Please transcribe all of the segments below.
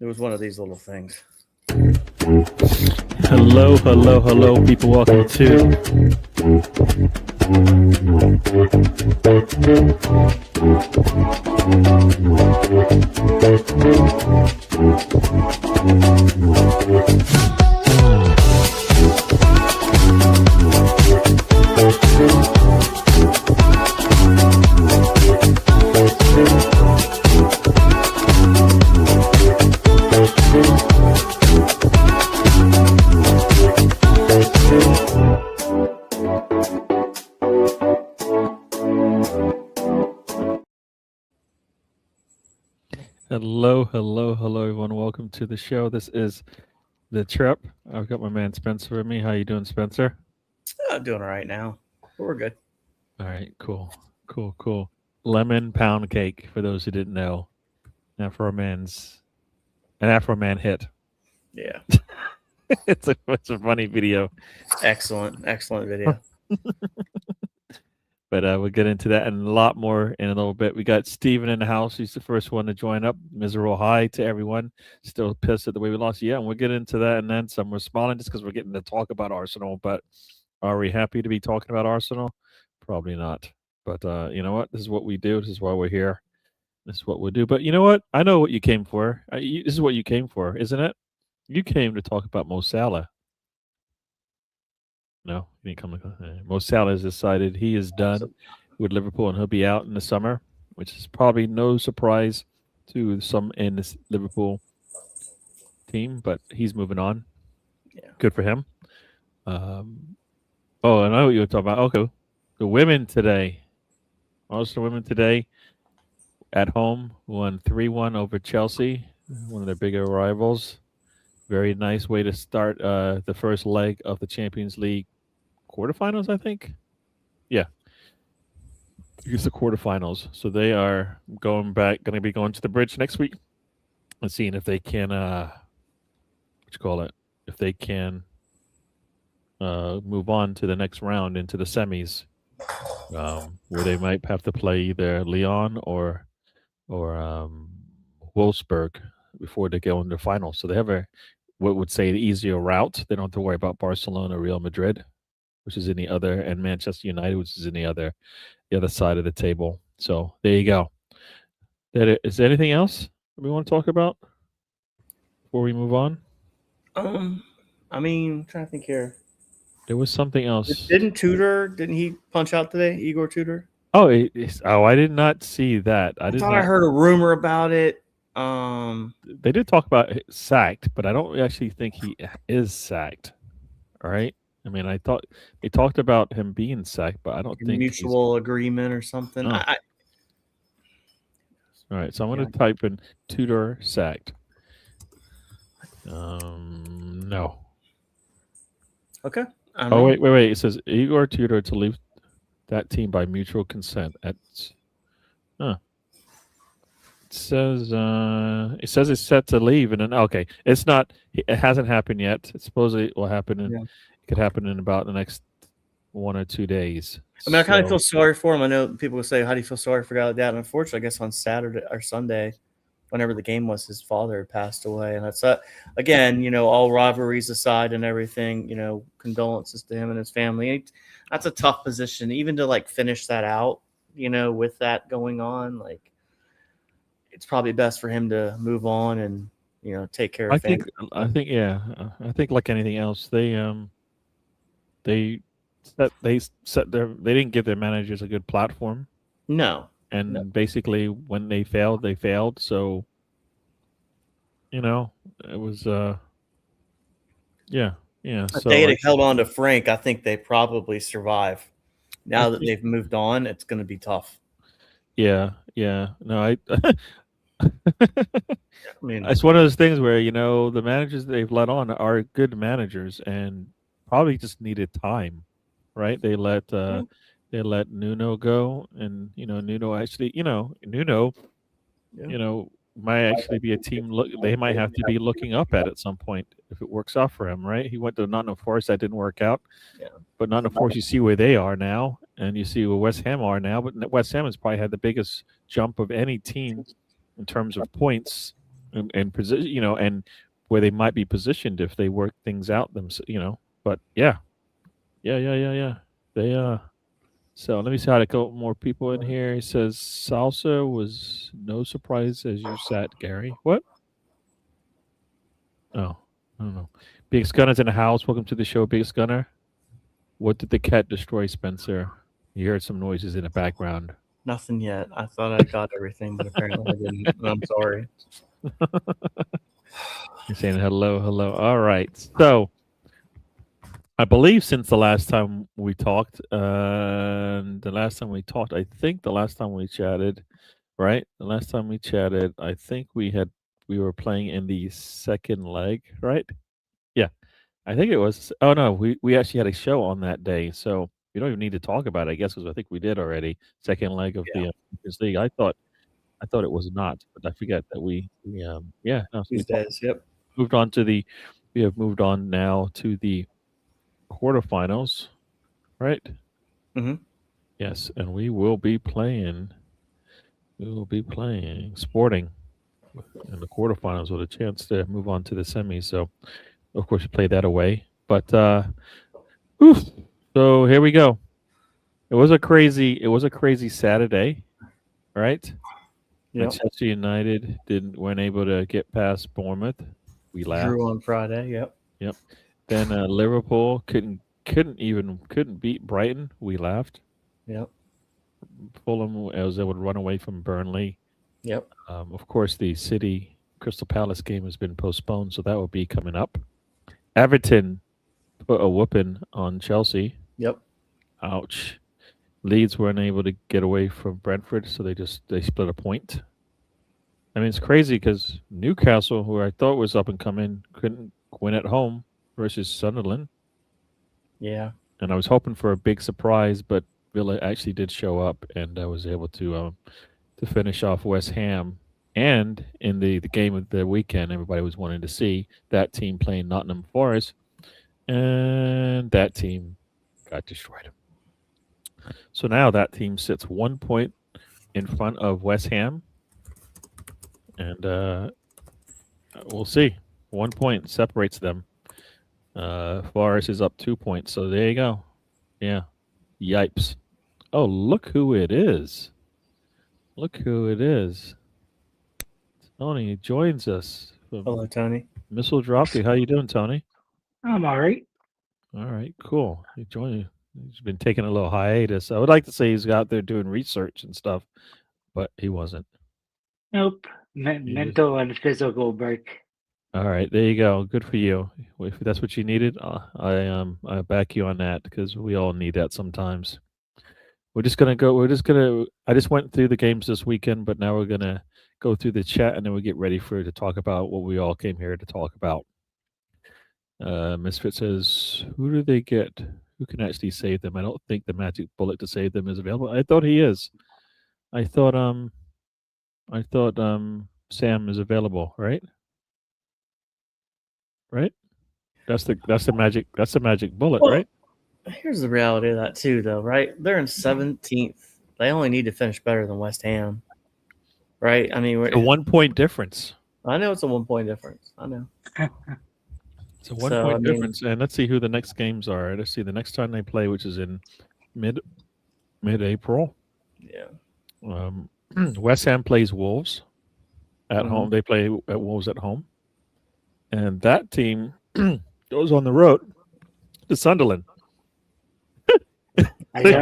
It was one of these little things. Hello, hello, hello, people. Welcome to hello, everyone. Welcome to the show. This is the trip. I've got my man Spencer with me. How you doing, Spencer? I'm doing all right now. But we're good. All right, cool. Lemon pound cake, for those who didn't know. An Afro Man hit. Yeah. it's a funny video. Excellent video. But we'll get into that and a lot more in a little bit. We got Steven in the house. He's the first one to join up. Miserable hi to everyone. Still pissed at the way we lost. Yeah, and we'll get into that and then some. We're smiling just because we're getting to talk about Arsenal. But are we happy to be talking about Arsenal? Probably not. But you know what? This is what we do. This is why we're here. This is what we'll do. But you know what? I know what you came for. This is what you came for, isn't it? You came to talk about Mo Salah. No, he didn't come. Mo Salah has decided he is done with Liverpool and he'll be out in the summer, which is probably no surprise to some in this Liverpool team, but he's moving on. Yeah. Good for him. I know what you were talking about. Okay. The women today. Also, women today at home won 3-1 over Chelsea, one of their bigger rivals. Very nice way to start the first leg of the Champions League quarterfinals, I think. Yeah. It's the quarterfinals. So they are going to be going to the bridge next week and seeing if they can, if they can move on to the next round into the semis, where they might have to play either Lyon or Wolfsburg before they go into the finals. So they have what would say the easier route. They don't have to worry about Barcelona, Real Madrid, which is in the other, and Manchester United, which is in the other side of the table. So there you go. Is there anything else we want to talk about before we move on? I'm trying to think here. There was something else. Didn't he punch out today, Igor Tudor? Oh, I did not see that. I heard a rumor about it. They did talk about sacked, but I don't actually think he is sacked. All right. I mean, I thought they talked about him being sacked, but I don't think mutual agreement or something. Oh. All right, so I'm going to type in Tudor sacked. No. Okay. Wait. It says Igor Tudor to leave that team by mutual consent. It says it's set to leave, and then okay, it's not. It hasn't happened yet. It supposedly will happen. It could happen in about the next 1 or 2 days. I mean, I kind of feel sorry for him. I know people will say, "How do you feel sorry for a guy like that?" And unfortunately, I guess on Saturday or Sunday, whenever the game was, his father had passed away, and that's again, all rivalries aside and everything, condolences to him and his family. That's a tough position, even to finish that out, with that going on, it's probably best for him to move on and take care of family. I think like anything else, they didn't give their managers a good platform. No. And basically when they failed, so it was if they had held on to Frank, I think they probably survive. Now that they've moved on, it's going to be tough. No, I mean, it's one of those things where the managers they've let on are good managers and probably just needed time, right? They let Nuno go, and Nuno actually, Nuno might actually be a team they might have to be looking up at some point if it works out for him, right? He went to Nottingham Forest, that didn't work out. Yeah. But Nottingham Forest, you see where they are now, and you see where West Ham are now. But West Ham has probably had the biggest jump of any team in terms of points and position, and where they might be positioned if they work things out But yeah, yeah. They So let me see how to get more people in here. He says salsa was no surprise as you sat, Gary. What? Oh, I don't know. Biggest Gunner's in the house. Welcome to the show, Biggest Gunner. What did the cat destroy, Spencer? You heard some noises in the background. Nothing yet. I thought I got everything, but apparently I didn't. And I'm sorry. You're saying hello, hello. All right. So I believe since the last time we talked, I think the last time we chatted, right? The last time we chatted, I think we were playing in the second leg, right? Yeah, I think it was. Oh no, we actually had a show on that day, so we don't even need to talk about it, I guess, because I think we did already. Second leg of Yeah. the Champions League. I thought it was not, but I forget that yeah, no, so we These days. Yep. moved on we have moved on now to the quarterfinals, right? Mm-hmm. Yes, and we will be playing Sporting in the quarterfinals with a chance to move on to the semis. So, of course, you play that away. But oof, so here we go. It was a crazy Saturday, right? Yep. Manchester United weren't able to get past Bournemouth. We laughed. Drew on Friday. Yep. Yep. Then Liverpool couldn't beat Brighton. We laughed. Yep. Fulham was able to run away from Burnley. Yep. Of course, the City Crystal Palace game has been postponed, so that will be coming up. Everton put a whooping on Chelsea. Yep. Ouch. Leeds weren't able to get away from Brentford, so they split a point. I mean, it's crazy because Newcastle, who I thought was up and coming, couldn't win at home versus Sunderland. Yeah. And I was hoping for a big surprise, but Villa actually did show up, and I was able to finish off West Ham. And in the game of the weekend, everybody was wanting to see that team playing Nottingham Forest, and that team got destroyed. So now that team sits 1 point in front of West Ham, and we'll see. 1 point separates them. Forest is up 2 points, so there you go. Yeah, yipes. Oh, look who it is! Look who it is. Tony joins us from Hello, Tony. Missile Dropkick. How you doing, Tony? I'm all right. All right, cool. He joined. He's been taking a little hiatus. I would like to say he's out there doing research and stuff, but he wasn't. Nope. was- Mental and physical break. All right, there you go. Good for you. If that's what you needed, I back you on that because we all need that sometimes. We're just gonna go. We're just gonna. I just went through the games this weekend, but now we're gonna go through the chat and then we get ready to talk about what we all came here to talk about. Misfit says, "Who do they get? Who can actually save them? I don't think the magic bullet to save them is available. I thought he is. I thought Sam is available, right? Right? That's the magic bullet, Well, right? Here's the reality of that too, though. Right? They're in 17th. They only need to finish better than West Ham. Right? I mean, A 1 point difference. I know it's a 1 point difference. I know. It's a 1 point difference, and let's see who the next games are. Let's see the next time they play, which is in mid-April. Yeah. West Ham plays Wolves at Mhm. home. They play at Wolves at home, and that team goes on the road to Sunderland. Are you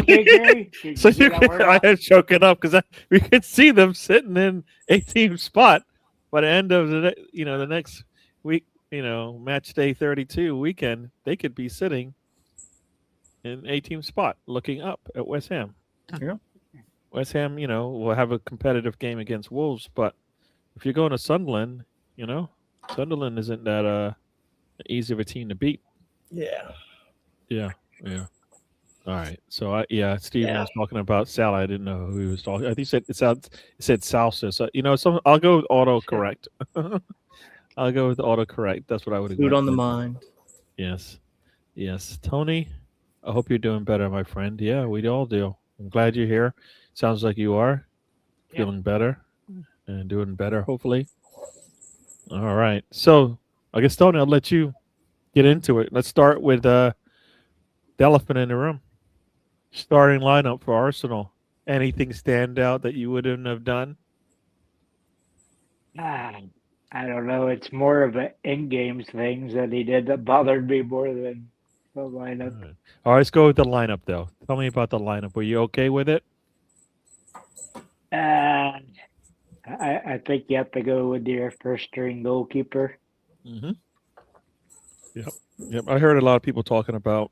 okay, Gary? Did So you get that word I out? am choking up because we could see them sitting in 18th spot by the end of the next week. Match day 32 weekend, they could be sitting in 18th spot, looking up at West Ham. Yeah. West Ham, will have a competitive game against Wolves, but if you're going to Sunderland, Sunderland isn't that easy of a team to beat. Yeah. Yeah. All right. So Steven was talking about Sal. I didn't know who he was talking. I think he said it said salsa. So I'll go with autocorrect. I'll go with autocorrect. That's what I would have. Food on the mind. Yes. Tony, I hope you're doing better, my friend. Yeah, we all do. I'm glad you're here. Sounds like you are feeling better and doing better, hopefully. All right. So I guess Tony, I'll let you get into it. Let's start with the elephant in the room. Starting lineup for Arsenal. Anything stand out that you wouldn't have done? Ah, I don't know. It's more of an in-games things that he did that bothered me more than the lineup. All right, let's go with the lineup though. Tell me about the lineup. Were you okay with it? Uh, I think you have to go with your first string goalkeeper. Mm-hmm. Yep. I heard a lot of people talking about,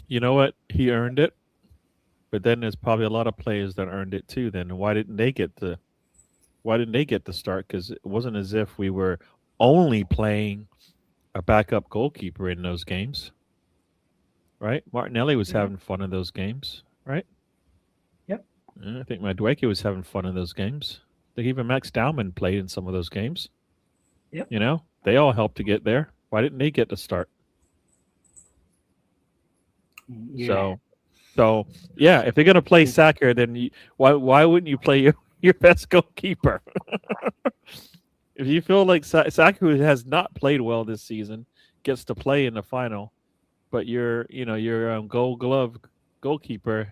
you know what, he earned it, but then there's probably a lot of players that earned it too. Then why didn't they get the start? Because it wasn't as if we were only playing a backup goalkeeper in those games, right? Martinelli was having fun in those games, right? Yep. I think Madueke was having fun in those games. I think even Max Dowman played in some of those games. Yep. You know, they all helped to get there. Why didn't they get the start? Yeah. So yeah, if they're gonna play Saka, then why wouldn't you play your best goalkeeper? If you feel like Saka, who has not played well this season, gets to play in the final, but your Gold Glove goalkeeper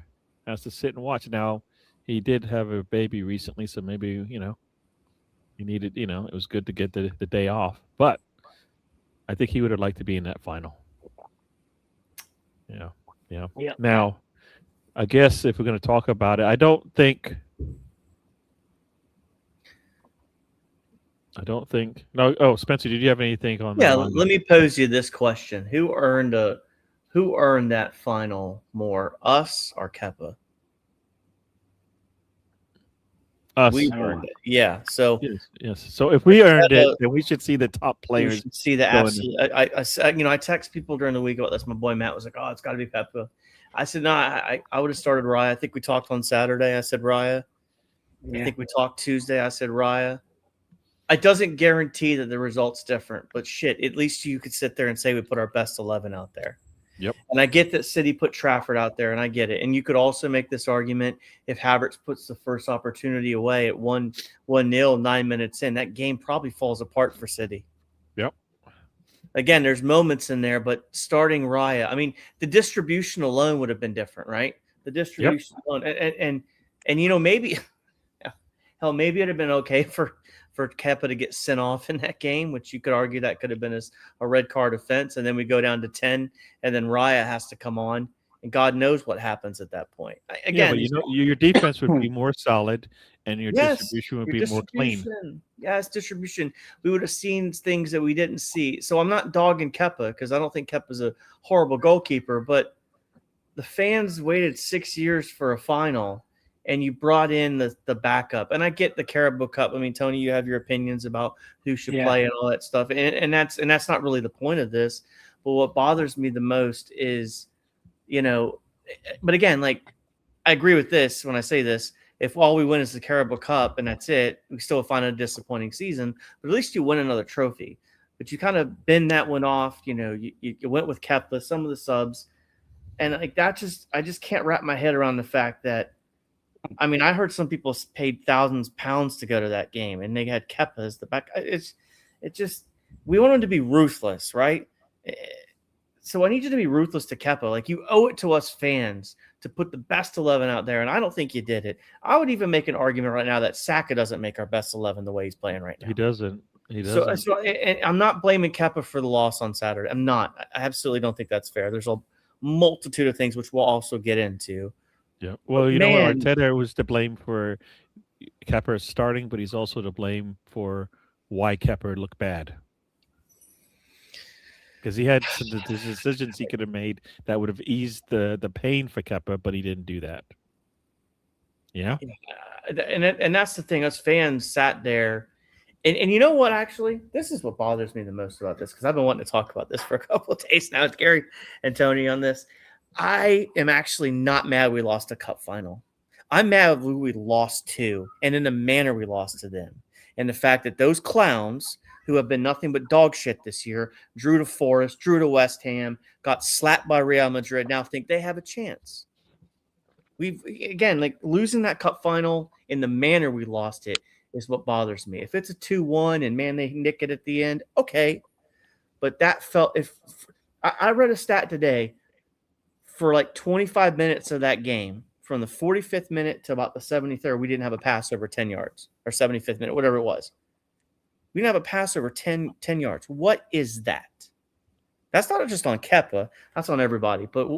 has to sit and watch. Now, he did have a baby recently, so maybe he needed it was good to get the day off. But I think he would have liked to be in that final. Yeah. Yep. Now, I guess if we're going to talk about it, I don't think. No. Oh, Spencer, did you have anything on that? Yeah, let me pose you this question: Who earned that final more, us or Kepa? Us. We earned it. Yeah. So yes. So if we earned it, then we should see the top you players. should see the absolute. I text people during the week about this. My boy Matt was like, "Oh, it's got to be Kepa." I said, "No, I would have started Raya." I think we talked on Saturday. I said Raya. Yeah. I think we talked Tuesday. I said Raya. It doesn't guarantee that the result's different, but shit, at least you could sit there and say we put our best 11 out there. Yep. And I get that City put Trafford out there, and I get it. And you could also make this argument if Havertz puts the first opportunity away at 1-0, 9 minutes in, that game probably falls apart for City. Yep. Again, there's moments in there, but starting Raya, I mean, the distribution alone would have been different, right? The distribution alone. And maybe maybe it'd have been okay for Kepa to get sent off in that game, which you could argue that could have been a red card offense. And then we go down to 10, and then Raya has to come on, and God knows what happens at that point. Again, but your defense would be more solid, and your distribution would be more clean. Yes, distribution. We would have seen things that we didn't see. So I'm not dogging Kepa because I don't think Kepa's a horrible goalkeeper, but the fans waited 6 years for a final, and you brought in the backup. And I get the Carabao Cup. I mean, Tony, you have your opinions about who should play and all that stuff. And that's not really the point of this. But what bothers me the most is, but again, like, I agree with this when I say this. If all we win is the Carabao Cup and that's it, we still find a disappointing season. But at least you win another trophy. But you kind of bend that one off. You went with Kepa, some of the subs. And like that I just can't wrap my head around the fact that, I mean, I heard some people paid thousands of pounds to go to that game, and they had Kepa as the back. We want him to be ruthless, right? So I need you to be ruthless to Kepa. Like, you owe it to us fans to put the best 11 out there, and I don't think you did it. I would even make an argument right now that Saka doesn't make our best 11 the way he's playing right now. He doesn't. So and I'm not blaming Kepa for the loss on Saturday. I'm not. I absolutely don't think that's fair. There's a multitude of things which we'll also get into. Yeah. Well, you know what? Arteta was to blame for Kepa starting, but he's also to blame for why Kepa looked bad. Because he had some decisions he could have made that would have eased the pain for Kepa, but he didn't do that. Yeah. And that's the thing. Us fans sat there. And you know what, actually? This is what bothers me the most about this, because I've been wanting to talk about this for a couple of days now. It's Gary and Tony on this. I am actually not mad we lost a cup final. I'm mad we lost two, and in the manner we lost to them. And the fact that those clowns who have been nothing but dog shit this year, drew to Forest, drew to West Ham, got slapped by Real Madrid, now think they have a chance. We've, again, like, losing that cup final in the manner we lost it is what bothers me. If it's a 2-1 and man, they nick it at the end, okay. But that felt I read a stat today for like 25 minutes of that game, from the 45th minute to about the 73rd, we didn't have a pass over 10 yards, or 75th minute, whatever it was. We didn't have a pass over 10 yards. What is that? That's not just on Keppa. That's on everybody. But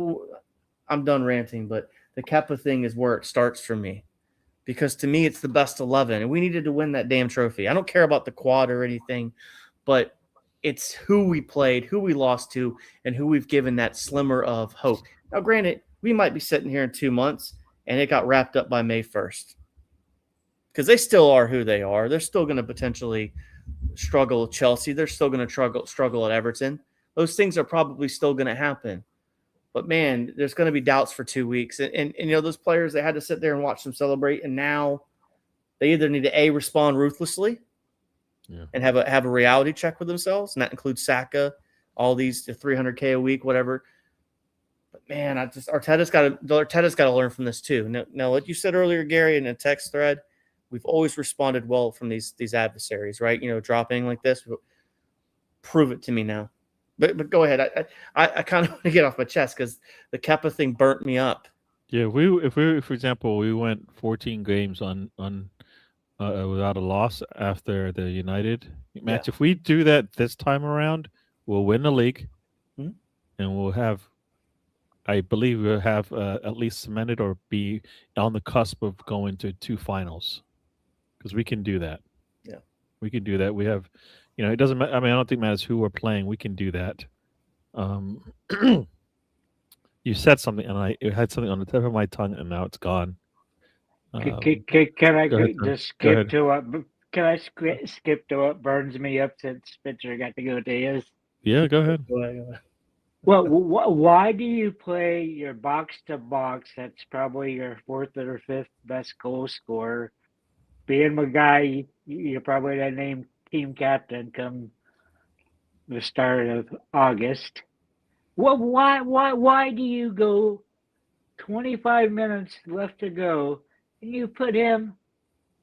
I'm done ranting. But the Keppa thing is where it starts for me. Because to me, it's the best 11. And we needed to win that damn trophy. I don't care about the quad or anything. But it's who we played, who we lost to, and who we've given that slimmer of hope. Now, granted, we might be sitting here in 2 months, and it got wrapped up by May 1st. Because they still are who they are. They're still going to potentially struggle at Chelsea. They're still going to struggle at Everton. Those things are probably still going to happen. But, man, there's going to be doubts for 2 weeks. And you know, those players, they had to sit there and watch them celebrate, and now they either need to, A, respond ruthlessly and have a reality check with themselves, and that includes Saka, all these 300K a week, whatever. But, man, Arteta's got to learn from this too. Now, what you said earlier, Gary, in a text thread, we've always responded well from these adversaries, right? You know, dropping like this. Prove it to me now. But go ahead. I kind of want to get off my chest because the Kepa thing burnt me up. Yeah, if for example, we went 14 games on without a loss after the United match. Yeah. If we do that this time around, we'll win the league, Hmm? and we'll have, I believe, we'll have at least cemented or be on the cusp of going to 2 finals, because we can do that. Yeah, we can do that. We have, you know, it doesn't matter. I mean, I don't think it matters who we're playing. We can do that. You said something, and it had something on the tip of my tongue, and now it's gone. Can I go ahead, just go skip ahead. to what? Can I skip to what burns me up since Spencer got to go to his? Yeah, go ahead. go ahead. Well, why do you play your box to box? That's probably your 4th or 5th best goal scorer. Being my guy, you're probably the named team captain come the start of August. Well, why do you go 25 minutes left to go and you put him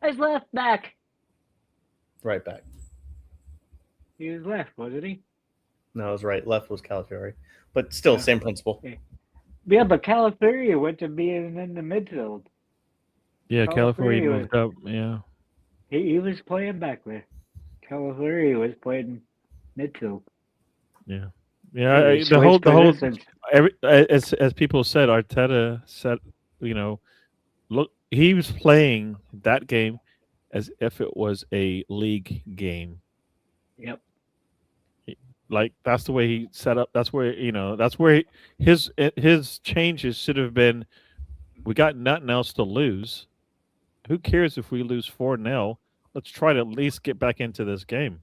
as left back? Right back. He was left, wasn't he? No, I was right. Left was Calafiori. But still, same principle. Yeah, but Calafiori went to being in the midfield. Yeah, California Calafiori moved up. Yeah. He was playing back there. Calafiori was playing midfield. Yeah. Yeah, the whole as people said, Arteta said, you know, look, he was playing that game as if it was a league game. Yep. Like, that's the way he set up. That's where, you know, that's where his changes should have been. We got nothing else to lose. Who cares if we lose 4-0? Let's try to at least get back into this game.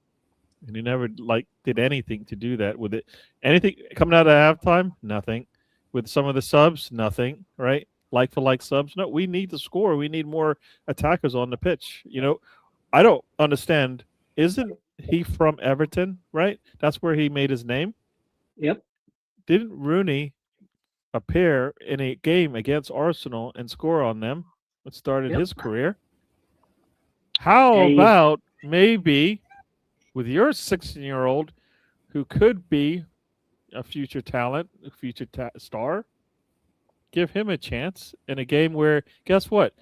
And he never did anything to do that with it. Anything coming out of halftime, nothing. With some of the subs, nothing. Right? Like for like subs, no. We need to score. We need more attackers on the pitch. You know, I don't understand. Isn't he from Everton? Right? That's where he made his name. Yep. Didn't Rooney appear in a game against Arsenal and score on them? It started his career. How about maybe with your 16-year-old who could be a future talent, a future star, give him a chance in a game where, guess what?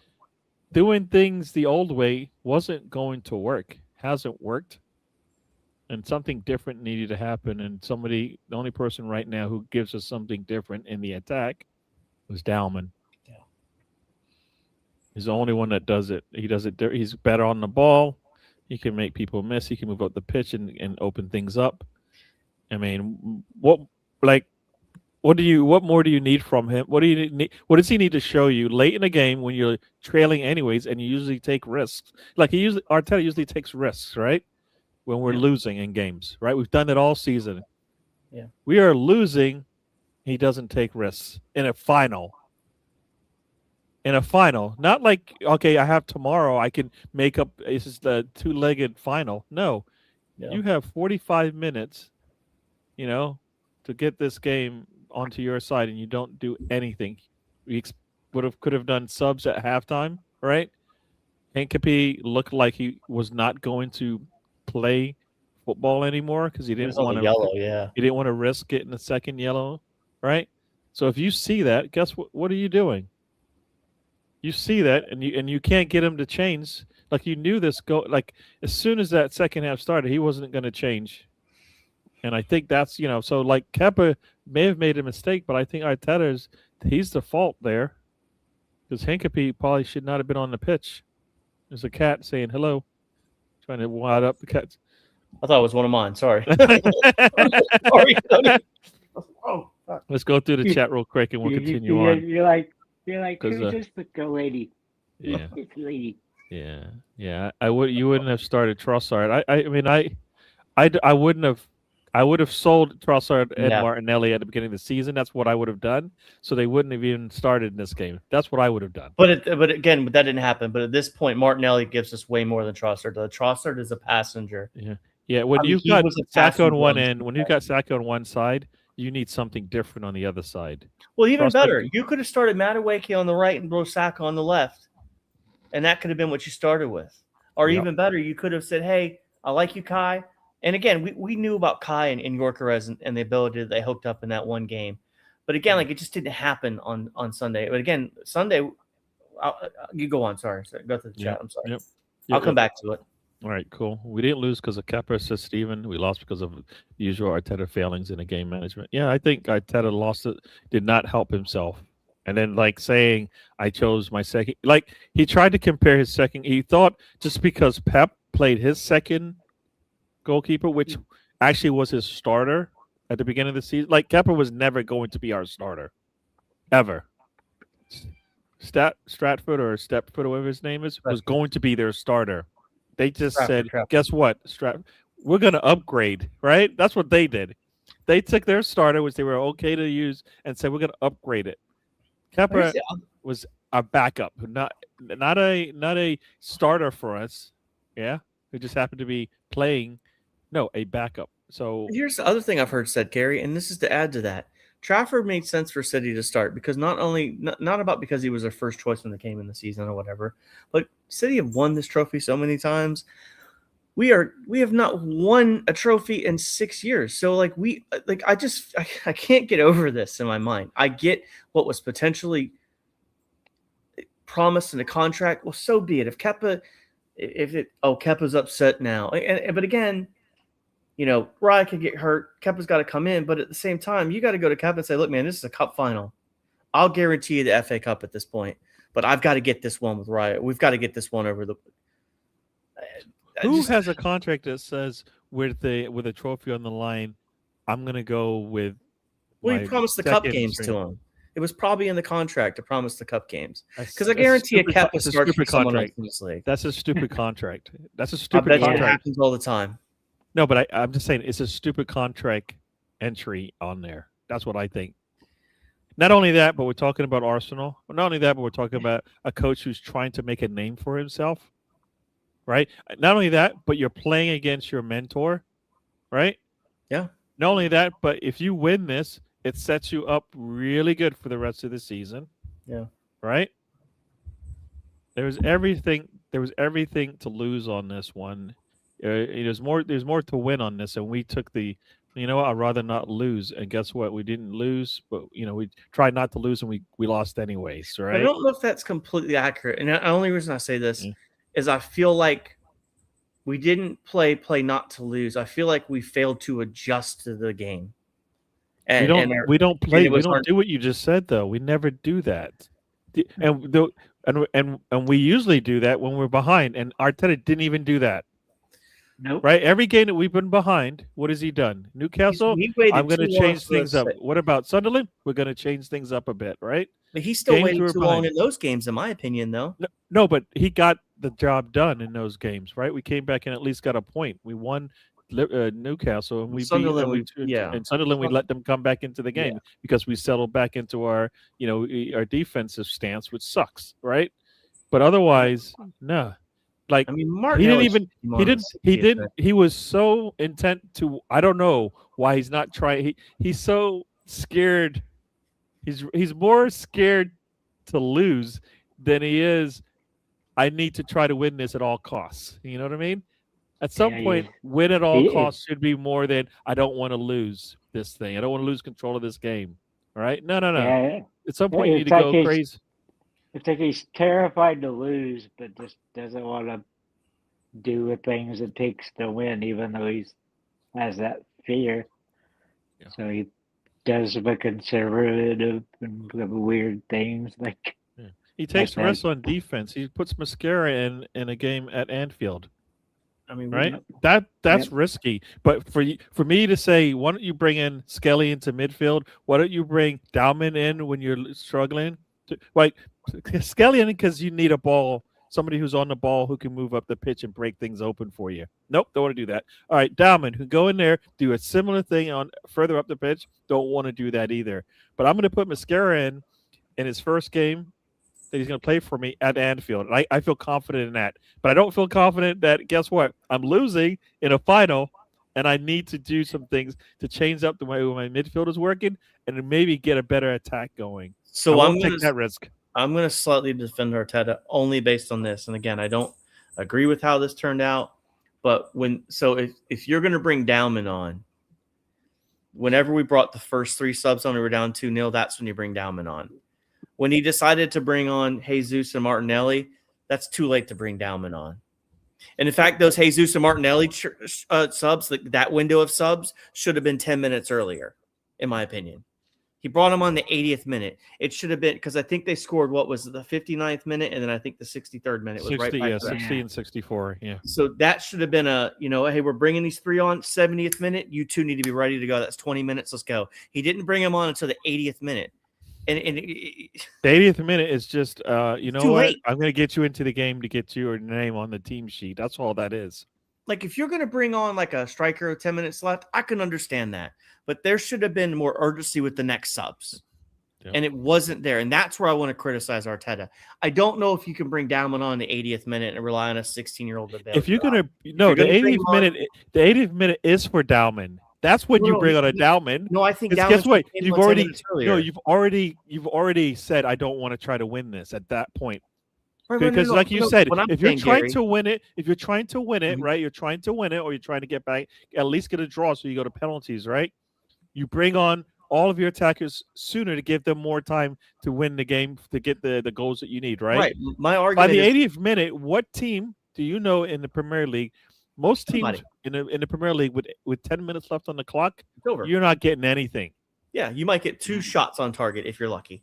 Doing things the old way wasn't going to work, hasn't worked. And something different needed to happen. And the only person right now who gives us something different in the attack was Dalman. Yeah. He's the only one that does it. He does it. He's better on the ball. He can make people miss. He can move up the pitch and open things up. I mean, what more do you need from him? What do you need? What does he need to show you late in the game when you're trailing anyways, and you usually take risks? Like Arteta usually takes risks, right? When we're losing in games, right? We've done it all season. Yeah. We are losing. He doesn't take risks in a final. Not like, okay, I have tomorrow, I can make up, this is the 2-legged final. No, you have 45 minutes, you know, to get this game onto your side, and you don't do anything. We could have done subs at halftime, right? Hincapie looked like he was not going to play football anymore because he He didn't was on want the to. yellow, yeah. He didn't want to risk getting the second yellow, right? So if you see that, guess what? What are you doing? You see that, and you can't get him to change. Like you knew this go. Like as soon as that second half started, he wasn't going to change. And I think that's so like Kepa may have made a mistake, but I think Arteta's he's the fault there because Hincapie probably should not have been on the pitch. There's a cat saying hello, trying to wad up the cats. I thought it was one of mine. Sorry. Sorry. Oh, fuck. Let's go through the chat real quick and we'll continue on. You're like, 'Cause, who's this the lady? Yeah, This lady. yeah. You wouldn't have started Trossard. I mean, I wouldn't have. I would have sold Trossard and Yeah. Martinelli at the beginning of the season. That's what I would have done. So they wouldn't have even started in this game. That's what I would have done. But again, that didn't happen. But at this point, Martinelli gives us way more than Trossard. Trossard is a passenger. Yeah. When I mean, you've he got was a Saka on passenger one on end, when you've got Saka on one side, you need something different on the other side. Well, even Trossard- better, you could have started Madueke on the right and Saka on the left, and that could have been what you started with. Or Yep. even better, you could have said, "Hey, I like you, Kai." And again, we knew about Kai and Yorkeres and the ability that they hooked up in that one game, but again, like it just didn't happen on Sunday. But again, Sunday, you go on. Sorry, go through the chat. I'm sorry. Yep. I'll come back to it. All right, cool. We didn't lose because of Kepa, says Steven. We lost because of the usual Arteta failings in the game management. Yeah, I think Arteta lost it, did not help himself. And then, like, saying, I chose my second. Like, he tried to compare his second. He thought just because Pep played his second goalkeeper, which actually was his starter at the beginning of the season. Like, Kepa was never going to be our starter. Ever. Stratford or Stepford, or whatever his name is, was going to be their starter. They just said, guess what? We're going to upgrade, right? That's what they did. They took their starter, which they were okay to use, and said, we're going to upgrade it. Kepa was a backup, not a starter for us. Yeah. Who just happened to be playing. No, a backup. So here's the other thing I've heard said, Gary, and this is to add to that. Trafford made sense for City to start because not about because he was their first choice when they came in the season or whatever, but City have won this trophy so many times. We have not won a trophy in 6 years. So I can't get over this in my mind. I get what was potentially promised in the contract. Well, so be it. If Kepa's upset now. But again, Raya could get hurt. Kepa's got to come in. But at the same time, you got to go to Kepa and say, look, man, this is a cup final. I'll guarantee you the FA Cup at this point. But I've got to get this one with Raya. We've got to get this one over the. Who has a contract that says with a trophy on the line, I'm going to go with. Well, you promised the cup games to him. It was probably in the contract to promise the cup games. Because I guarantee you, Kepa starts for someone else in this league. That's a stupid contract. That's a I stupid bet contract. it happens all the time. No, but I'm just saying it's a stupid contract entry on there. That's what I think. Not only that, but we're talking about Arsenal. Not only that, but we're talking about a coach who's trying to make a name for himself, right? Not only that, but you're playing against your mentor, right? Yeah. Not only that, but if you win this, it sets you up really good for the rest of the season. Yeah. Right? There was everything to lose on this one. There's more to win on this, and we took the I'd rather not lose. And guess what? We didn't lose, but we tried not to lose, and we lost anyways, right? I don't know if that's completely accurate. And the only reason I say this is I feel like we didn't play not to lose. I feel like we failed to adjust to the game. And we don't do what you just said, though. We never do that. And we usually do that when we're behind, and Arteta didn't even do that. Nope. Right? Every game that we've been behind, what has he done? Newcastle, I'm going to change things up. What about Sunderland? We're going to change things up a bit, right? But he still waited too long in those games, in my opinion, though. No, but he got the job done in those games, right? We came back and at least got a point. We won Newcastle, and we Sunderland, and Sunderland, we let them come back into the game because we settled back into our defensive stance, which sucks, right? But otherwise, no. Like, I mean, he was so intent to, I don't know why he's not trying. He's so scared. He's more scared to lose than he is. I need to try to win this at all costs. You know what I mean? At some Yeah, point, win at all He- costs should be more than I don't want to lose this thing. I don't want to lose control of this game. All right? No. Yeah, At some point, you need it's to like go he's crazy. it's like he's terrified to lose, but just doesn't want to do the things it takes to win, even though he has that fear. Yeah. So he does the conservative and the weird things like. He takes Like risks that. on defense. He puts Mascara in a game at Anfield. I mean, Right? Yep. That's risky. But for me to say, why don't you bring in Skelly into midfield? Why don't you bring Dauman in when you're struggling? Like Skelly in because you need a ball, somebody who's on the ball who can move up the pitch and break things open for you. Nope, don't want to do that. All right, Dauman, who go in there, do a similar thing on further up the pitch. Don't want to do that either. But I'm going to put Mascara in his first game that he's going to play for me at Anfield. And I feel confident in that. But I don't feel confident that, guess what? I'm losing in a final, and I need to do some things to change up the way my midfield is working and to maybe get a better attack going. So I won't take that risk. I'm going to slightly defend Arteta only based on this. And again, I don't agree with how this turned out. But if you're going to bring Dauman on, whenever we brought the first 3 subs on, we were down 2-0, that's when you bring Dauman on. When he decided to bring on Jesus and Martinelli, that's too late to bring Dauman on. And in fact, those Jesus and Martinelli subs, that window of subs, should have been 10 minutes earlier, in my opinion. He brought him on the 80th minute. It should have been, because I think they scored, what was it, the 59th minute, and then I think the 63rd minute was 60, right back to that. 60 and 64, yeah. So that should have been hey, we're bringing these 3 on 70th minute. You 2 need to be ready to go. That's 20 minutes. Let's go. He didn't bring him on until the 80th minute. The 80th minute is just, you know too what? late. I'm going to get you into the game to get your name on the team sheet. That's all that is. Like, if you're going to bring on like a striker with 10 minutes left, I can understand that. But there should have been more urgency with the next subs. Yep. And it wasn't there. And that's where I want to criticize Arteta. I don't know if you can bring Dauman on the 80th minute and rely on a 16-year-old to bail. If you're going to, the gonna bring 80th him on- minute, the 80th minute is for Dauman. That's when you No, bring on a Dauman. No, I think Because Dauman guess what? should have came on 10 minutes earlier. You've already said I don't want to try to win this at that point. Right, Because like you said, what I'm if you're saying, trying Gary, to win it, Mhm. right? You're trying to win it, or you're trying to get back, at least get a draw, so you go to penalties, right? You bring on all of your attackers sooner to give them more time to win the game, to get the goals that you need, right? Right. My By argument the is 80th minute, what team do you know in the Premier League? Most teams Somebody. in the Premier League with 10 minutes left on the clock, it's over. you're not getting anything. Yeah, you might get 2 shots on target if you're lucky.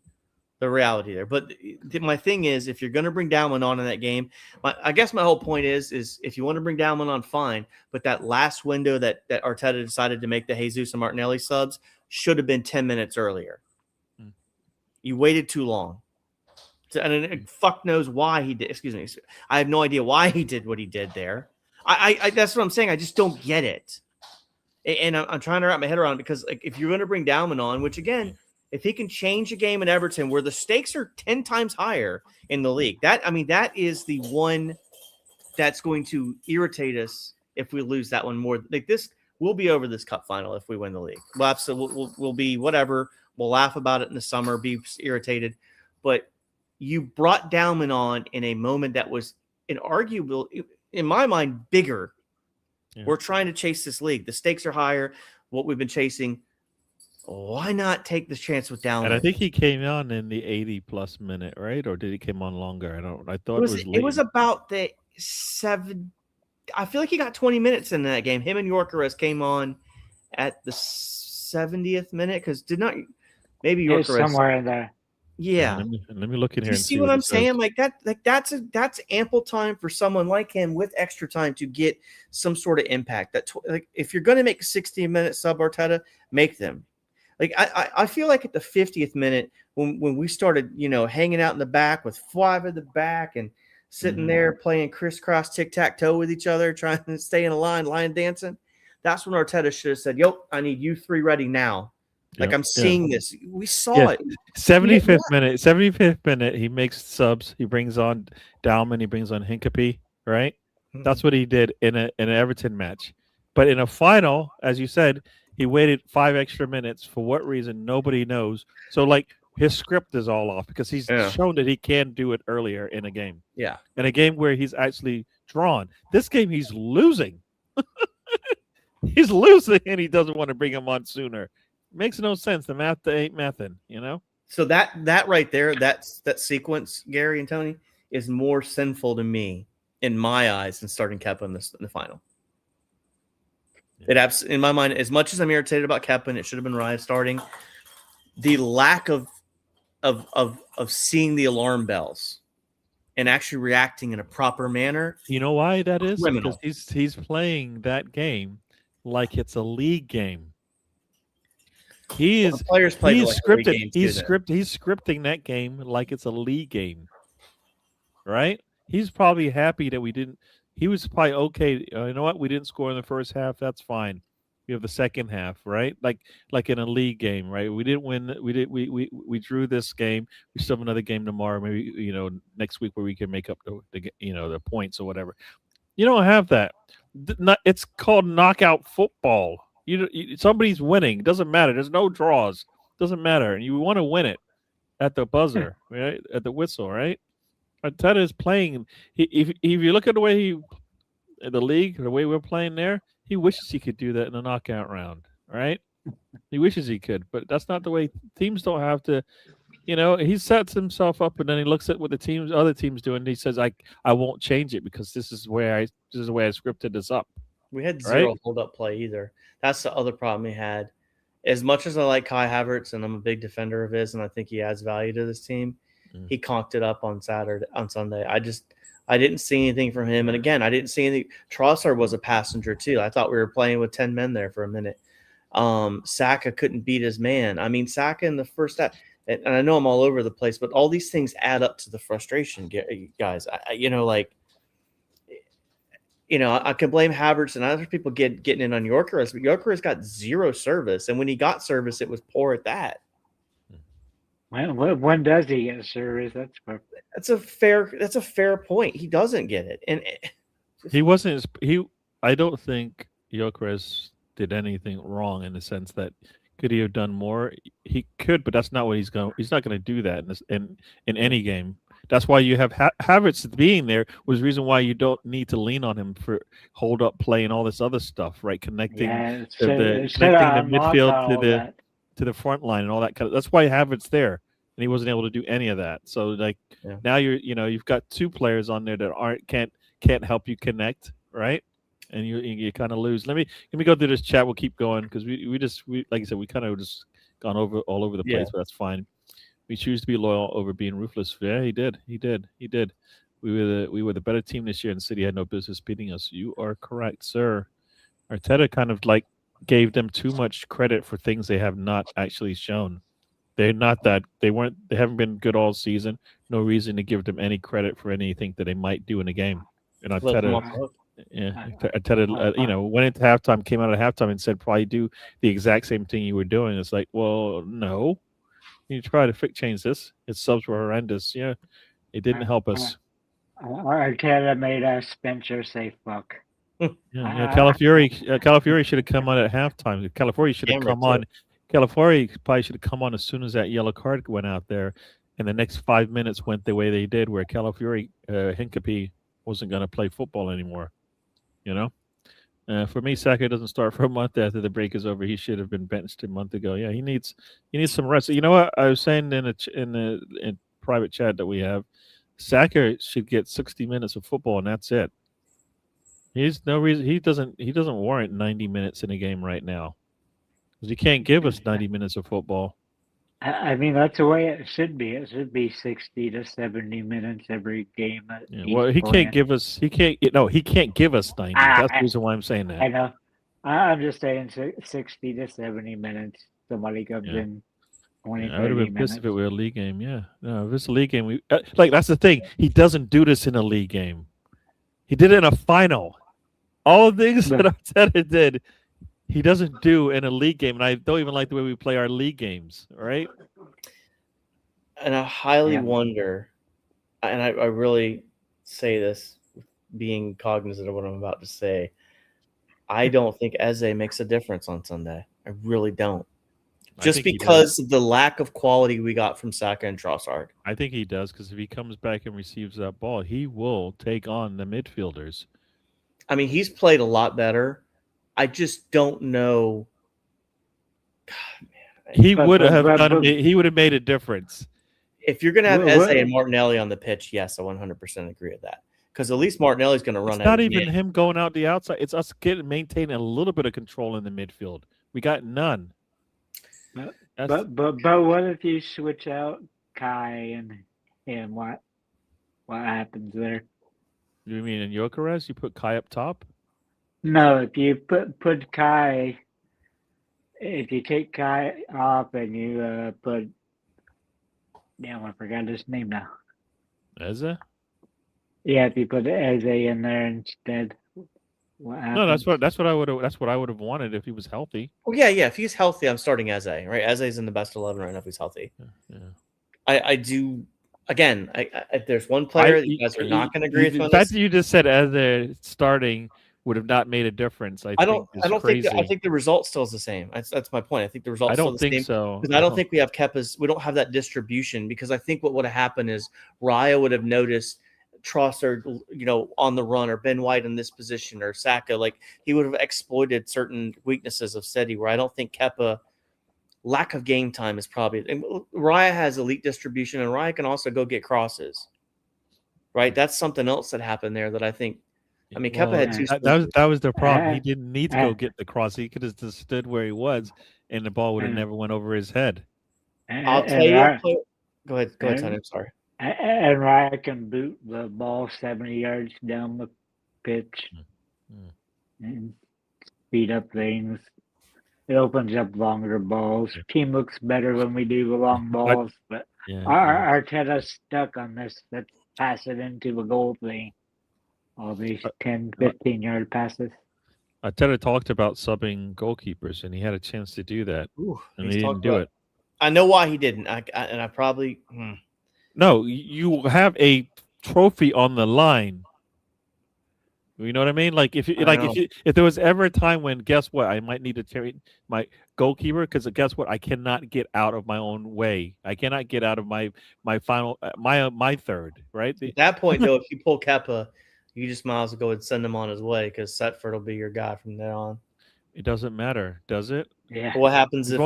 The reality there. But my thing is, if you're going to bring Dauman on in that game, I guess my whole point is if you want to bring Dauman on, fine. But that last window that Arteta decided to make the Jesus and Martinelli subs should have been 10 minutes earlier. You waited too long. And fuck knows why he did. Excuse me. I have no idea why he did what he did there. I that's what I'm saying. I just don't get it. And I'm trying to wrap my head around it because if you're going to bring Dauman on, which again, if he can change a game in Everton where the stakes are 10 times higher in the league, that is the one that's going to irritate us if we lose that one more. Like this, we'll be over this cup final if we win the league. Well, absolutely, we'll be whatever. We'll laugh about it in the summer, be irritated. But you brought Dauman on in a moment that was inarguable, in my mind, bigger. Yeah. We're trying to chase this league. The stakes are higher. What we've been chasing. Why not take the chance with Dauman? And I think he came on in the 80+ minute, right? Or did he come on longer? I thought it was about the 7. I feel like he got 20 minutes in that game. Him and Yorkeres came on at the 70th minute because maybe Yorkeres somewhere in there. Yeah. Let me look in here. You see what I'm saying? That's ample time for someone like him with extra time to get some sort of impact. If you're going to make a 60-minute sub, Arteta, make them. Like I feel like at the 50th minute when we started, hanging out in the back with 5 at the back and sitting there playing crisscross tic-tac-toe with each other, trying to stay in a line dancing, that's when Arteta should have said, "Yo, I need you 3 ready now." Like I'm seeing this. We saw it. 75th minute, he makes subs. He brings on Dauman. He brings on Hincapie. Right. Mm-hmm. That's what he did in an Everton match. But in a final, as you said, he waited 5 extra minutes. For what reason? Nobody knows. So, his script is all off because he's shown that he can do it earlier in a game. Yeah. In a game where he's actually drawn. This game he's losing. He's losing and he doesn't want to bring him on sooner. Makes no sense. The math ain't mathing, you know? So that right there, that sequence, Gary and Tony, is more sinful to me in my eyes than starting Keppa in the final. Yeah. In my mind, as much as I'm irritated about Keppa and it should have been Raya starting, the lack of seeing the alarm bells and actually reacting in a proper manner. You know why that is? Criminal. Because he's playing that game like it's a league game. He is players play he's like scripted. He's scripting that game like it's a league game. Right? He's probably happy that we didn't. He was probably okay. You know what? We didn't score in the first half. That's fine. We have the second half, right? Like in a league game, right? We didn't win. We drew this game. We still have another game tomorrow. Maybe next week where we can make up the points or whatever. You don't have that. It's called knockout football. Somebody's winning. Doesn't matter. There's no draws. Doesn't matter. And you want to win it at the buzzer, right? At the whistle, right? Arteta is playing. If you look at the way the league, the way we're playing there, he wishes he could do that in a knockout round, right? He wishes he could, but that's not the way. Teams don't have to. He sets himself up, and then he looks at what other teams do, and he says, "I won't change it because this is the way I scripted this up." We had zero hold-up play either. That's the other problem he had. As much as I like Kai Havertz, and I'm a big defender of his, and I think he adds value to this team, he conked it up on Sunday. I didn't see anything from him. And again, I didn't see anything. Trossard was a passenger too. I thought we were playing with 10 men there for a minute. Saka couldn't beat his man. I mean, Saka in the first half, and I know I'm all over the place, but all these things add up to the frustration, guys. I can blame Havertz and other people getting in on Gyökeres, but Gyökeres got zero service. And when he got service, it was poor at that. When does he get service? That's a fair point. He doesn't get it, and he wasn't. I don't think Gyökeres did anything wrong in the sense that could he have done more? He could, but that's not what he's going. He's not going to do that in any game. That's why you have Havertz being there was the reason why you don't need to lean on him for hold up play and all this other stuff, right? Connecting the midfield to the front line and all that kind of. That's why Havertz there, and he wasn't able to do any of that. So now you've got two players on there that can't help you connect, right? And you kind of lose. Let me go through this chat. We'll keep going because we like I said, we kind of just gone all over the place, but that's fine. We choose to be loyal over being ruthless. Yeah, he did. We were the better team this year, and City had no business beating us. You are correct, sir. Arteta kind of gave them too much credit for things they have not actually shown. They haven't been good all season. No reason to give them any credit for anything that they might do in a game. And Arteta went into halftime, came out at halftime and said probably do the exact same thing you were doing. It's like, well, no. You try to change this. Its subs were horrendous. Yeah. It didn't help us. Arteta made Spencer say fuck. Calafiori should have come on at halftime. Calafiori should have come on. Calafiori probably should have come on as soon as that yellow card went out there, and the next 5 minutes went the way they did, where Calafiori Hincapie wasn't going to play football anymore. For me, Saka doesn't start for a month after the break is over. He should have been benched a month ago. Yeah, he needs some rest. You know what I was saying in private chat that we have, Saka should get 60 minutes of football, and that's it. He's no reason he doesn't warrant 90 minutes in a game right now. Because he can't give us 90 minutes of football. I mean, that's the way it should be. It should be 60 to 70 minutes every game. Well, he can't give us 90. That's the reason why I'm saying that. I know. I'm just saying 60 to 70 minutes. Somebody comes in 20, I would have been minutes. pissed if it were a league game. Yeah. No, if it's a league game, we that's the thing. He doesn't do this in a league game. He did it in a final. All the things that Arteta did, he doesn't do in a league game, and I don't even like the way we play our league games, right? And I highly wonder, and I really say this being cognizant of what I'm about to say, I don't think Eze makes a difference on Sunday. I really don't. just because of the lack of quality we got from Saka and Trossard. I think he does, because if he comes back and receives that ball, he will take on the midfielders. I mean, he's played a lot better. I just don't know. God, man. He would have made a difference. If you're going to have Eze and Martinelli on the pitch, yes, I 100% agree with that. Because at least Martinelli's going to run. It's not even him going out the outside. It's us maintaining a little bit of control in the midfield. We got none. But what if you switch out Kai and what happens there? You mean in Gyökeres, you put Kai up top? No, if you put Kai, if you take Kai off and you put, damn, I forgot his name now. Eze? Yeah, if you put Eze in there instead. No, that's what I would have wanted if he was healthy. Well, yeah. If he's healthy, I'm starting Eze. Right, Eze's in the best 11 right now if he's healthy. Yeah. I do. Again, if there's one player that you guys are not going to agree with, the fact that you just said Eze starting would have not made a difference. I don't think. I think the result still is the same. That's my point. I think the result. I don't think so. Because I don't think we have Kepa's. We don't have that distribution. Because I think what would have happened is Raya would have noticed Trossard, on the run, or Ben White in this position, or Saka. Like, he would have exploited certain weaknesses of Seti, where I don't think Kepa, lack of game time is probably. And Raya has elite distribution, and Raya can also go get crosses. Right, that's something else that happened there that I think. I mean, Kepa had two. That was the problem. He didn't need to go get the cross. He could have just stood where he was, and the ball would have never went over his head. I'll tell you. Go ahead, Tony. I'm sorry. And Raya can boot the ball 70 yards down the pitch and speed up things. It opens up longer balls. Team looks better when we do the long balls, but Arteta's stuck on this. Let's pass it into the goal thing. All these 10, 15-yard passes. Arteta talked about subbing goalkeepers, and he had a chance to do that, and he didn't do it. I know why he didn't. I probably. No, you have a trophy on the line. You know what I mean? Like if there was ever a time when, guess what, I might need to carry my goalkeeper, because guess what, I cannot get out of my own way. I cannot get out of my final my third. Right at that point, though, if you pull Kepa, you just might as well go and send him on his way, because Setford will be your guy from there on. It doesn't matter, does it? Yeah. What happens if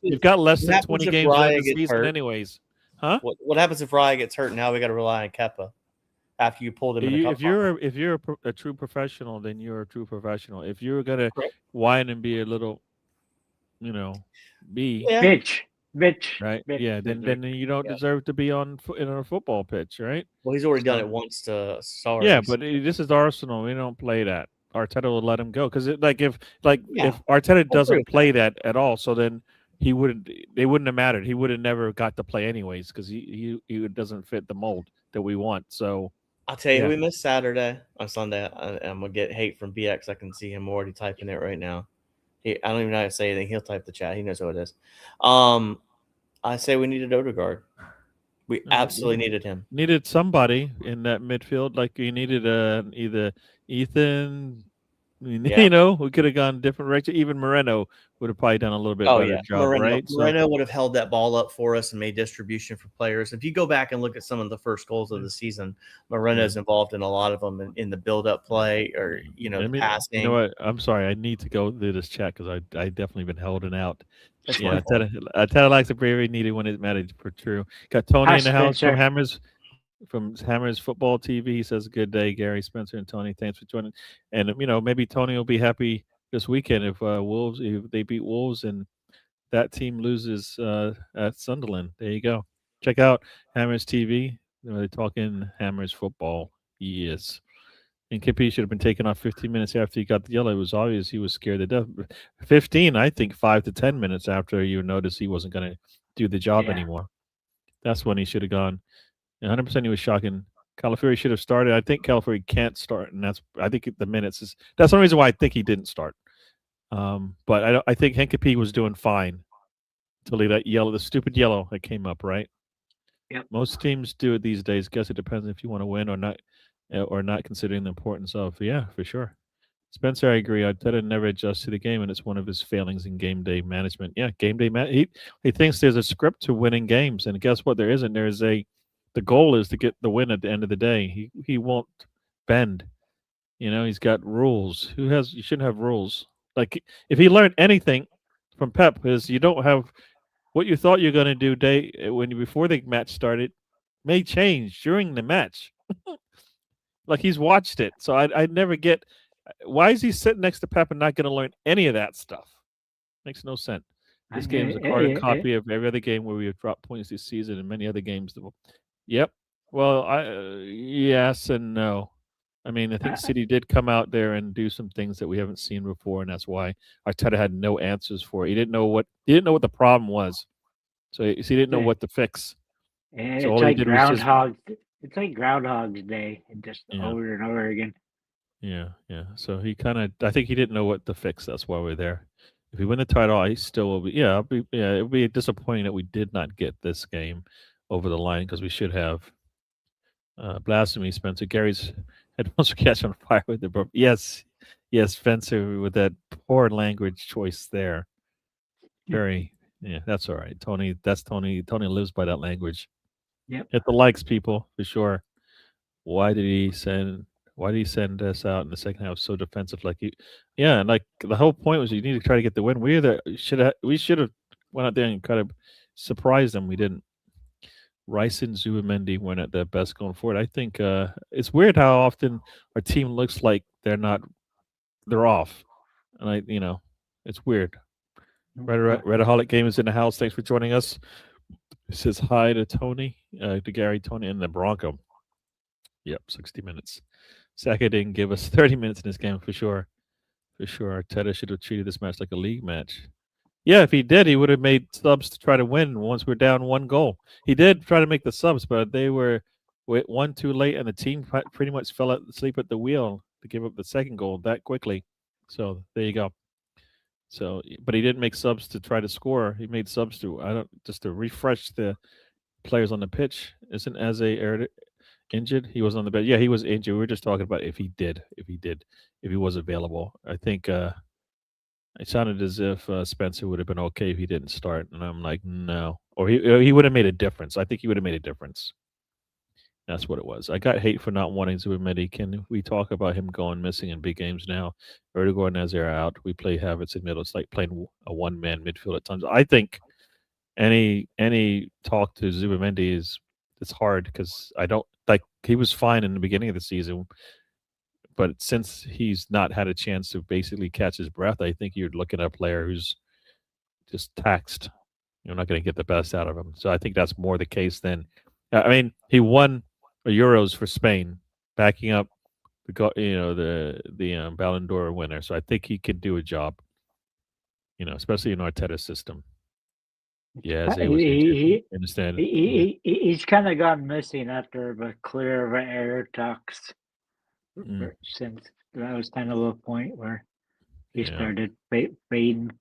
you've got less than 20 games left in the season, anyways? Huh? What happens if Raya gets hurt, and now we got to rely on Kepa after you pulled him in a cup? If you're a true professional, then you're a true professional. If you're gonna whine and be a little, bitch, right? Then you don't deserve to be in a football pitch, right? Well, he's already done it once to Sarri. Yeah, but this is Arsenal. We don't play that. Arteta will let him go, because if Arteta doesn't play that at all, so then they wouldn't have mattered. He would have never got to play anyways, because he doesn't fit the mold that we want. So I'll tell you, we missed Saturday on Sunday. I'm gonna get hate from BX. I can see him already typing it right now. I don't even know how to say anything. He'll type the chat. He knows who it is. I say we needed Odegaard. We absolutely needed him. Needed somebody in that midfield. Like you needed either Ethan. We could have gone different direction. Even Moreno would have probably done a little bit better job, right? Moreno would have held that ball up for us and made distribution for players. If you go back and look at some of the first goals of the season, Moreno's involved in a lot of them in the build-up play, or passing. You know what? I'm sorry. I need to go through this chat, because I definitely been holding out. I tell likes the bravery needed when it mattered. For true. Got Tony in the house from Hammers Football TV. He says, "Good day, Gary, Spencer, and Tony. Thanks for joining." And maybe Tony will be happy this weekend if they beat Wolves and that team loses at Sunderland. There you go. Check out Hammers TV. They're talking Hammers football. Yes. And Kippy should have been taken off 15 minutes after he got the yellow. It was obvious he was scared to death. 15, I think 5 to 10 minutes after you noticed he wasn't going to do the job anymore. That's when he should have gone. 100% he was shocking. Calafiori should have started. I think Calafiori can't start, and I think the minutes is. That's the reason why I think he didn't start. But I think Hincapie was doing fine until the stupid yellow that came up, right? Yep. Most teams do it these days. Guess it depends if you want to win or not, considering the importance of. Yeah, for sure. Spencer, I agree. Arteta never adjusts to the game, and it's one of his failings in game day management. Yeah, game day he thinks there's a script to winning games, and guess what? There isn't. There's a the goal is to get the win at the end of the day. He won't bend. He's got rules. You shouldn't have rules. Like if he learned anything from Pep is you don't have what you thought you're going to do before the match started may change during the match. Like he's watched it, so I never get why is he sitting next to Pep and not going to learn any of that stuff? Makes no sense. This game is a carbon copy of every other game where we have dropped points this season and many other games. Yep. Well, yes and no. I mean, I think City did come out there and do some things that we haven't seen before, and that's why Arteta had no answers for it. He didn't know what the problem was, so he didn't know what to fix. It's so like Groundhog. It's like Groundhog's Day, just over and over again. Yeah. So I think he didn't know what to fix. That's why we're there. If we win the title, I still will be. Yeah, it would be disappointing that we did not get this game over the line because we should have. Blasphemy, Spencer. Gary's headphones catch on fire with the yes, Spencer, with that poor language choice there. Very, that's all right. Tony, that's Tony. Tony lives by that language. Yep. Hit the likes, people, for sure. Why did he send us out in the second half so defensive? And like the whole point was you need to try to get the win. We should have went out there and kind of surprised them. We didn't. Rice and Zubimendi weren't at their best going forward. I think it's weird how often our team looks like they're off, and it's weird. Redaholic Game is in the house. Thanks for joining us. It says hi to Tony, to Gary, Tony, and the Bronco. Yep, 60 minutes. Saka didn't give us 30 minutes in this game for sure. For sure, Arteta should have treated this match like a league match. Yeah, if he did, he would have made subs to try to win once we're down 1 goal. He did try to make the subs, but they were 1 too late, and the team pretty much fell asleep at the wheel to give up the second goal that quickly. So there you go. So, but he didn't make subs to try to score. He made subs just to refresh the players on the pitch. Isn't Eze injured? He was on the bed. Yeah, he was injured. We were just talking about if he was available. I think it sounded as if Spencer would have been okay if he didn't start, and I'm like, no. Or he would have made a difference. I think he would have made a difference. That's what it was. I got hate for not wanting Zubimendi. Can we talk about him going missing in big games now? Erdogan and Nazir are out. We play Havertz in middle. It's like playing a one-man midfield at times. I think any talk to Zubimendi it's hard because I don't like he was fine in the beginning of the season, but since he's not had a chance to basically catch his breath, I think you're looking at a player who's just taxed. You're not going to get the best out of him. So I think that's more the case than. I mean, he won Euros for Spain, backing up the Ballon d'Or winner. So I think he can do a job. Especially in Arteta's system. Yeah, understand. He's kind of gone missing after the clear of air talks. Since that was kind of a point where he started fading.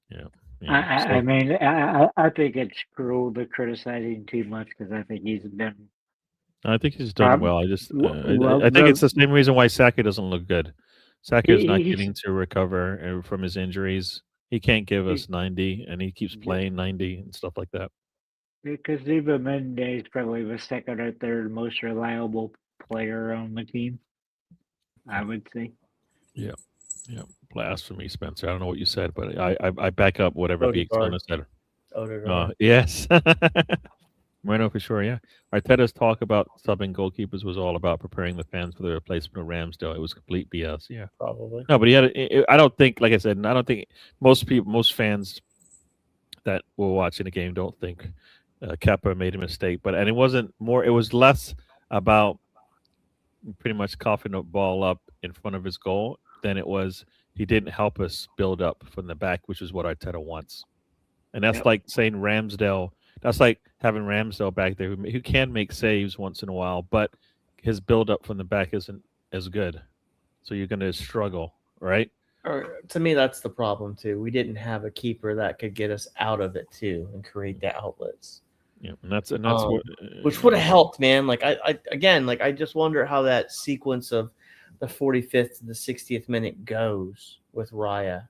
Yeah. I mean, I think it's cruel to criticizing too much because I think he's done. I think he's done well. I think it's the same reason why Saka doesn't look good. Saka is not getting to recover from his injuries. He can't give us 90, and he keeps playing 90 and stuff like that. Because Zubimendi is probably the second or third most reliable player on the team, I would say. Yeah. Blasphemy, Spencer. I don't know what you said, but I back up whatever Beaksona said. Yes. Moreno for sure, yeah. Arteta's talk about subbing goalkeepers was all about preparing the fans for the replacement of Ramsdale. It was complete BS, yeah. Probably. No, but he had. I don't think, like I said, I don't think most fans that were watching the game don't think Kepa made a mistake. And it wasn't more. It was less about pretty much coughing the ball up in front of his goal than it was he didn't help us build up from the back, which is what Arteta wants. And that's like saying Ramsdale. That's like having Ramsdale back there who can make saves once in a while, but his build up from the back isn't as good. So you're going to struggle, right? Or to me, that's the problem too. We didn't have a keeper that could get us out of it too and create the outlets. Yeah, and that's what, which would have helped, man. Like I just wonder how that sequence of the 45th to the 60th minute goes with Raya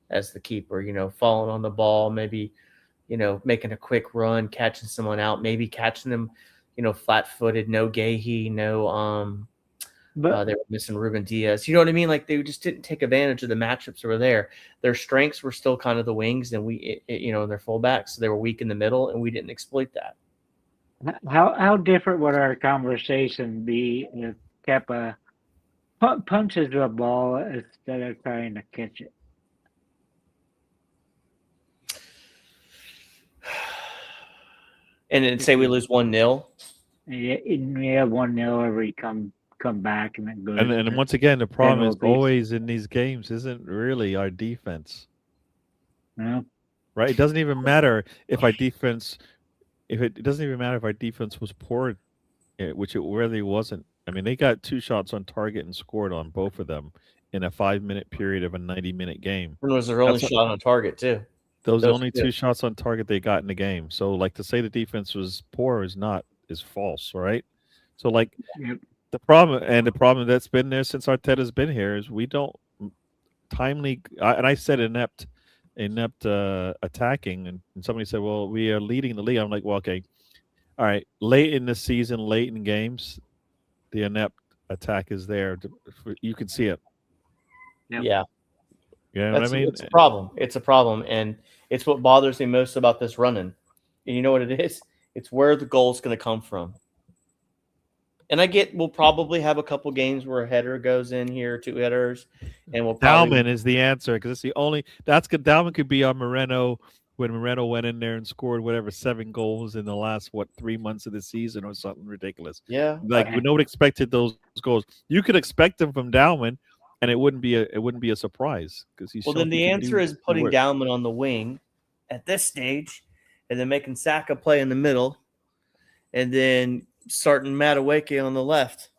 as the keeper, falling on the ball, maybe, making a quick run, catching someone out, maybe catching them, flat-footed, no Gahey, no But they were missing Ruben Diaz. You know what I mean? Like they just didn't take advantage of the matchups that were there. Their strengths were still kind of the wings, and their fullbacks. So they were weak in the middle, and we didn't exploit that. how different would our conversation be if Kepa punches the ball instead of trying to catch it? And then say we lose 1-0. Yeah, we have 1-0 every come back and then go. And once again, the problem is penalties. always in these games isn't really our defense. No. Right? It doesn't even matter if our defense it doesn't even matter if our defense was poor, which it really wasn't. I mean, they got 2 shots on target and scored on both of them in a 5-minute period of a 90-minute game. And was their only shot on target too. Those are the only 2 shots on target they got in the game. So, like, to say the defense was poor is false, right? So, like, Yep. the problem that's been there since Arteta's been here is we don't timely. And I said inept attacking, and somebody said, "Well, we are leading the league." I'm like, "Well, okay, all right." Late in the season, late in games, the inept attack is there. You can see it. Yep. Yeah. You know what I mean? It's a problem. It's a problem, and it's what bothers me most about this running. And you know what it is? It's where the goal's going to come from. And I get we'll probably have a couple games where a header goes in here, 2 headers, and we'll probably Dalman is the answer because it's the only that's good. Dalman could be on Moreno when Moreno went in there and scored 7 goals in the last 3 months of the season or something ridiculous. Yeah, like nobody expected those goals. You could expect them from Dalman, and it wouldn't be a surprise because he's. Well, then the answer is putting Dalman on the wing at this stage, and then making Saka play in the middle, and then starting Madueke on the left,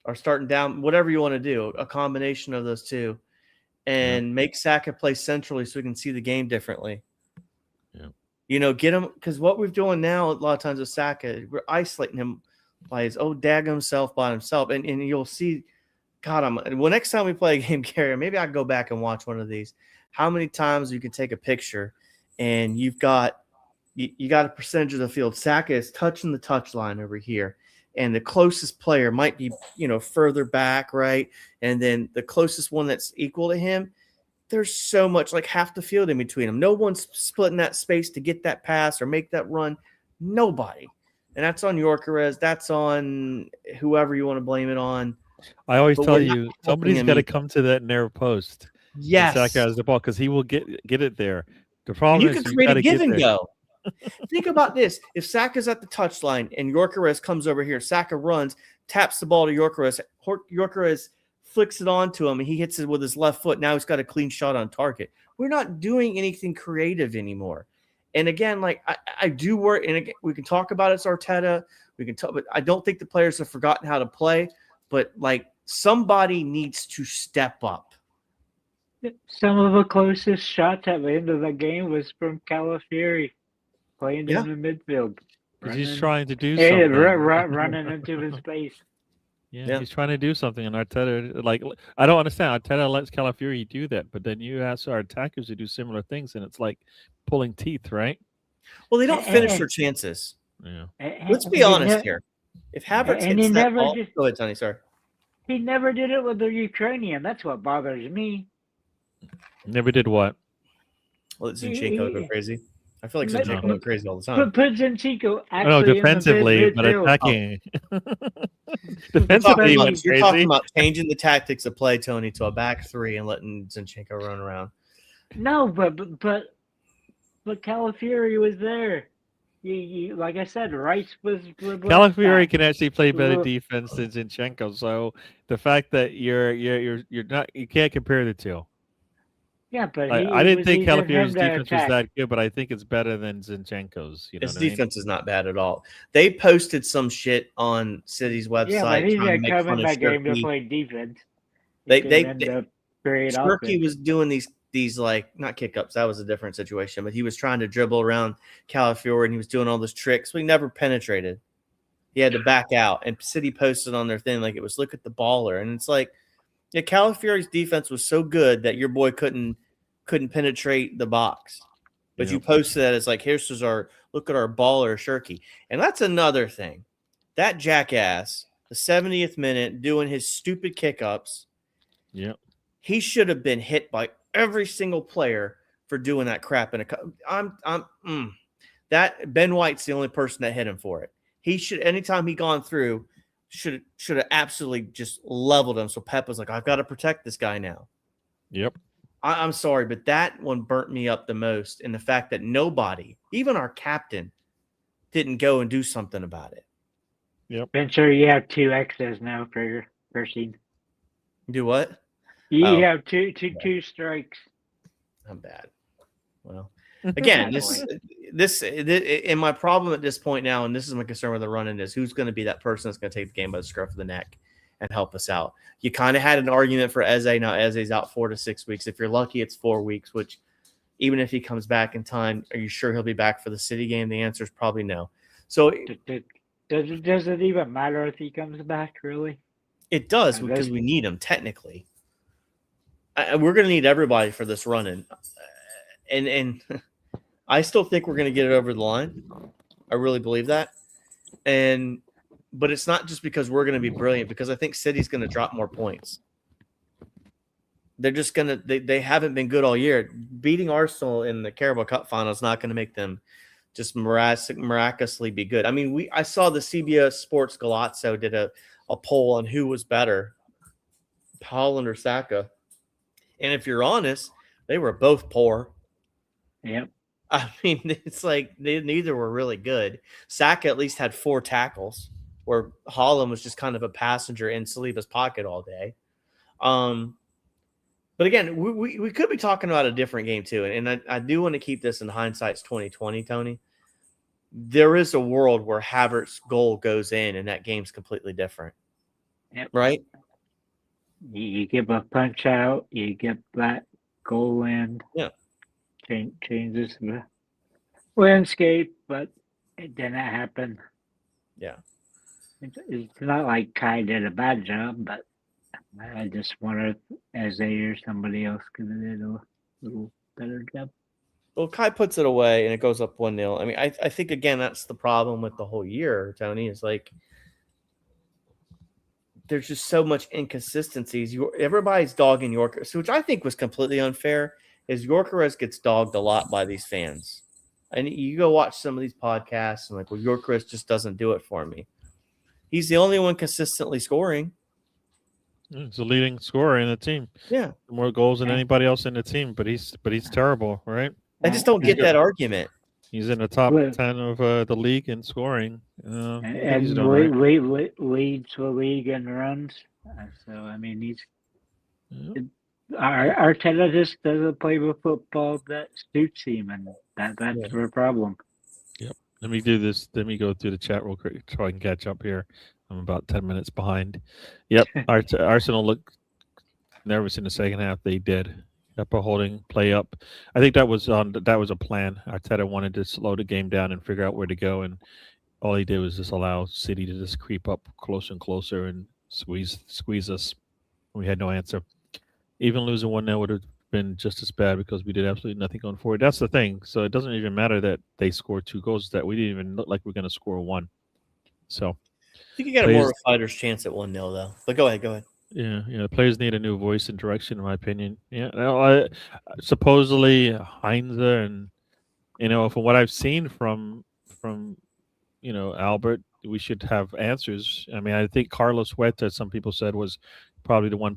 or starting down, whatever you want to do, a combination of those two, and make Saka play centrally so we can see the game differently. Yeah. Get him, because what we're doing now a lot of times with Saka, we're isolating him by his daggum self by himself, and you'll see. God, next time we play a game, Gary, maybe I can go back and watch one of these. How many times you can take a picture and you got a percentage of the field. Saka is touching the touch line over here, and the closest player might be, further back, right? And then the closest one that's equal to him, there's so much, like half the field in between them. No one's splitting that space to get that pass or make that run. Nobody. And that's on Gyökeres. That's on whoever you want to blame it on. I always tell you, somebody's got to come to that narrow post. Yes. Saka has the ball because he will get it there. The problem is you can create a give and go. Think about this. If Saka's at the touchline and Gyökeres comes over here, Saka runs, taps the ball to Gyökeres. Gyökeres flicks it onto him, and he hits it with his left foot. Now he's got a clean shot on target. We're not doing anything creative anymore. And again, like I do work, and again, we can talk about it's Arteta. We can talk, but I don't think the players have forgotten how to play. But like somebody needs to step up. Some of the closest shots at the end of the game was from Calafiori playing in the midfield. He's trying to do something. Running into his space. Yeah, he's trying to do something, and Arteta, I don't understand. Arteta lets Calafiori do that, but then you ask our attackers to do similar things, and it's like pulling teeth, right? Well, they don't finish their chances. Yeah. Let's be honest here. If Havertz hits that ball, go ahead, Tony. Sorry. He never did it with the Ukrainian. That's what bothers me. Never did what? Well, Zinchenko go crazy. I feel like Zinchenko go crazy all the time. Put Zinchenko actually defensively, but attacking. Defensively, you're talking about changing the tactics of play, Tony, to a back 3 and letting Zinchenko run around. No, but Calafiori was there. Like I said, Rice was. Calafiori can actually play better defense than Zinchenko. So the fact that you're not, you can't compare the two. Yeah, but I didn't think Calafiori's defense was that good, but I think it's better than Zinchenko's. His defense is not bad at all. They posted some shit on City's website. Yeah, but he's gonna come in that game to play defense. Shirky was doing these like not kick-ups. That was a different situation, but he was trying to dribble around Calafiori and he was doing all those tricks. We never penetrated. he had to back out, and City posted on their thing like it was look at the baller, and it's like, yeah, Calafiori's defense was so good that your boy couldn't penetrate the box, but you posted that as like, here's our look at our baller Shirky, and that's another thing. That jackass, the 70th minute, doing his stupid kick-ups. Yep. He should have been hit by every single player for doing that crap. That Ben White's the only person that hit him for it. He should, anytime he gone through, should have absolutely just leveled him. So Pep was like, I've got to protect this guy now. Yep. I'm sorry, but that one burnt me up the most. And the fact that nobody, even our captain, didn't go and do something about it. Yep. Ben, sure you have 2 X's now for your first scene. Do what? You have two strikes. I'm bad. Well, again, this and my problem at this point now, and this is my concern with the run-in, is who's going to be that person that's going to take the game by the scruff of the neck and help us out. You kind of had an argument for Eze. Now Eze's out 4 to 6 weeks. If you're lucky, it's 4 weeks, which even if he comes back in time, are you sure he'll be back for the City game? The answer is probably no. So does it even matter if he comes back, really? It does, because we need him technically. We're going to need everybody for this run-in. And I still think we're going to get it over the line. I really believe that. But it's not just because we're going to be brilliant, because I think City's going to drop more points. They're just going to they haven't been good all year. Beating Arsenal in the Carabao Cup final is not going to make them just miraculously be good. I mean, I saw the CBS Sports Galazzo did a poll on who was better, Haaland or Saka. And if you're honest, they were both poor. Yep. I mean, it's like neither were really good. Saka at least had 4 tackles, where Haaland was just kind of a passenger in Saliba's pocket all day. But again, we could be talking about a different game too. And I do want to keep this in hindsight's 2020, Tony. There is a world where Havertz's goal goes in and that game's completely different. Yep. Right? You give a punch out, you get that goal in. Yeah. Changes the landscape, but it didn't happen. Yeah. It's not like Kai did a bad job, but I just wonder if Eze or somebody else could have did a little better job. Well, Kai puts it away and it goes up 1-0. I mean, I think, again, that's the problem with the whole year, Tony, is like there's just so much inconsistencies. Everybody's dogging Yorker, which I think was completely unfair, is Yorkeres gets dogged a lot by these fans. And you go watch some of these podcasts and like, well, Yorkeres just doesn't do it for me. He's the only one consistently scoring. He's the leading scorer in the team. Yeah. More goals than anybody else in the team, but he's terrible, right? I just don't get that argument. He's in the top 10 of the league in scoring. And leads the league in runs. So, I mean, Arteta just doesn't play with football that suits him, and that's the problem. Yep. Let me do this. Let me go through the chat real quick so I can catch up here. I'm about 10 minutes behind. Yep. Arsenal looked nervous in the second half. They did. Upper holding, play up. I think that was a plan. Arteta wanted to slow the game down and figure out where to go, and all he did was just allow City to just creep up closer and closer and squeeze us. We had no answer. Even losing 1-0 would have been just as bad because we did absolutely nothing going forward. That's the thing. So it doesn't even matter that they scored 2 goals, that we didn't even look like we're going to score 1. So I think you got a more of a fighter's chance at 1-0 though. But go ahead. Yeah, the players need a new voice and direction, in my opinion. Yeah, supposedly Heinze, and from what I've seen from Albert, we should have answers. I mean, I think Carlos Huerta, some people said, was probably the one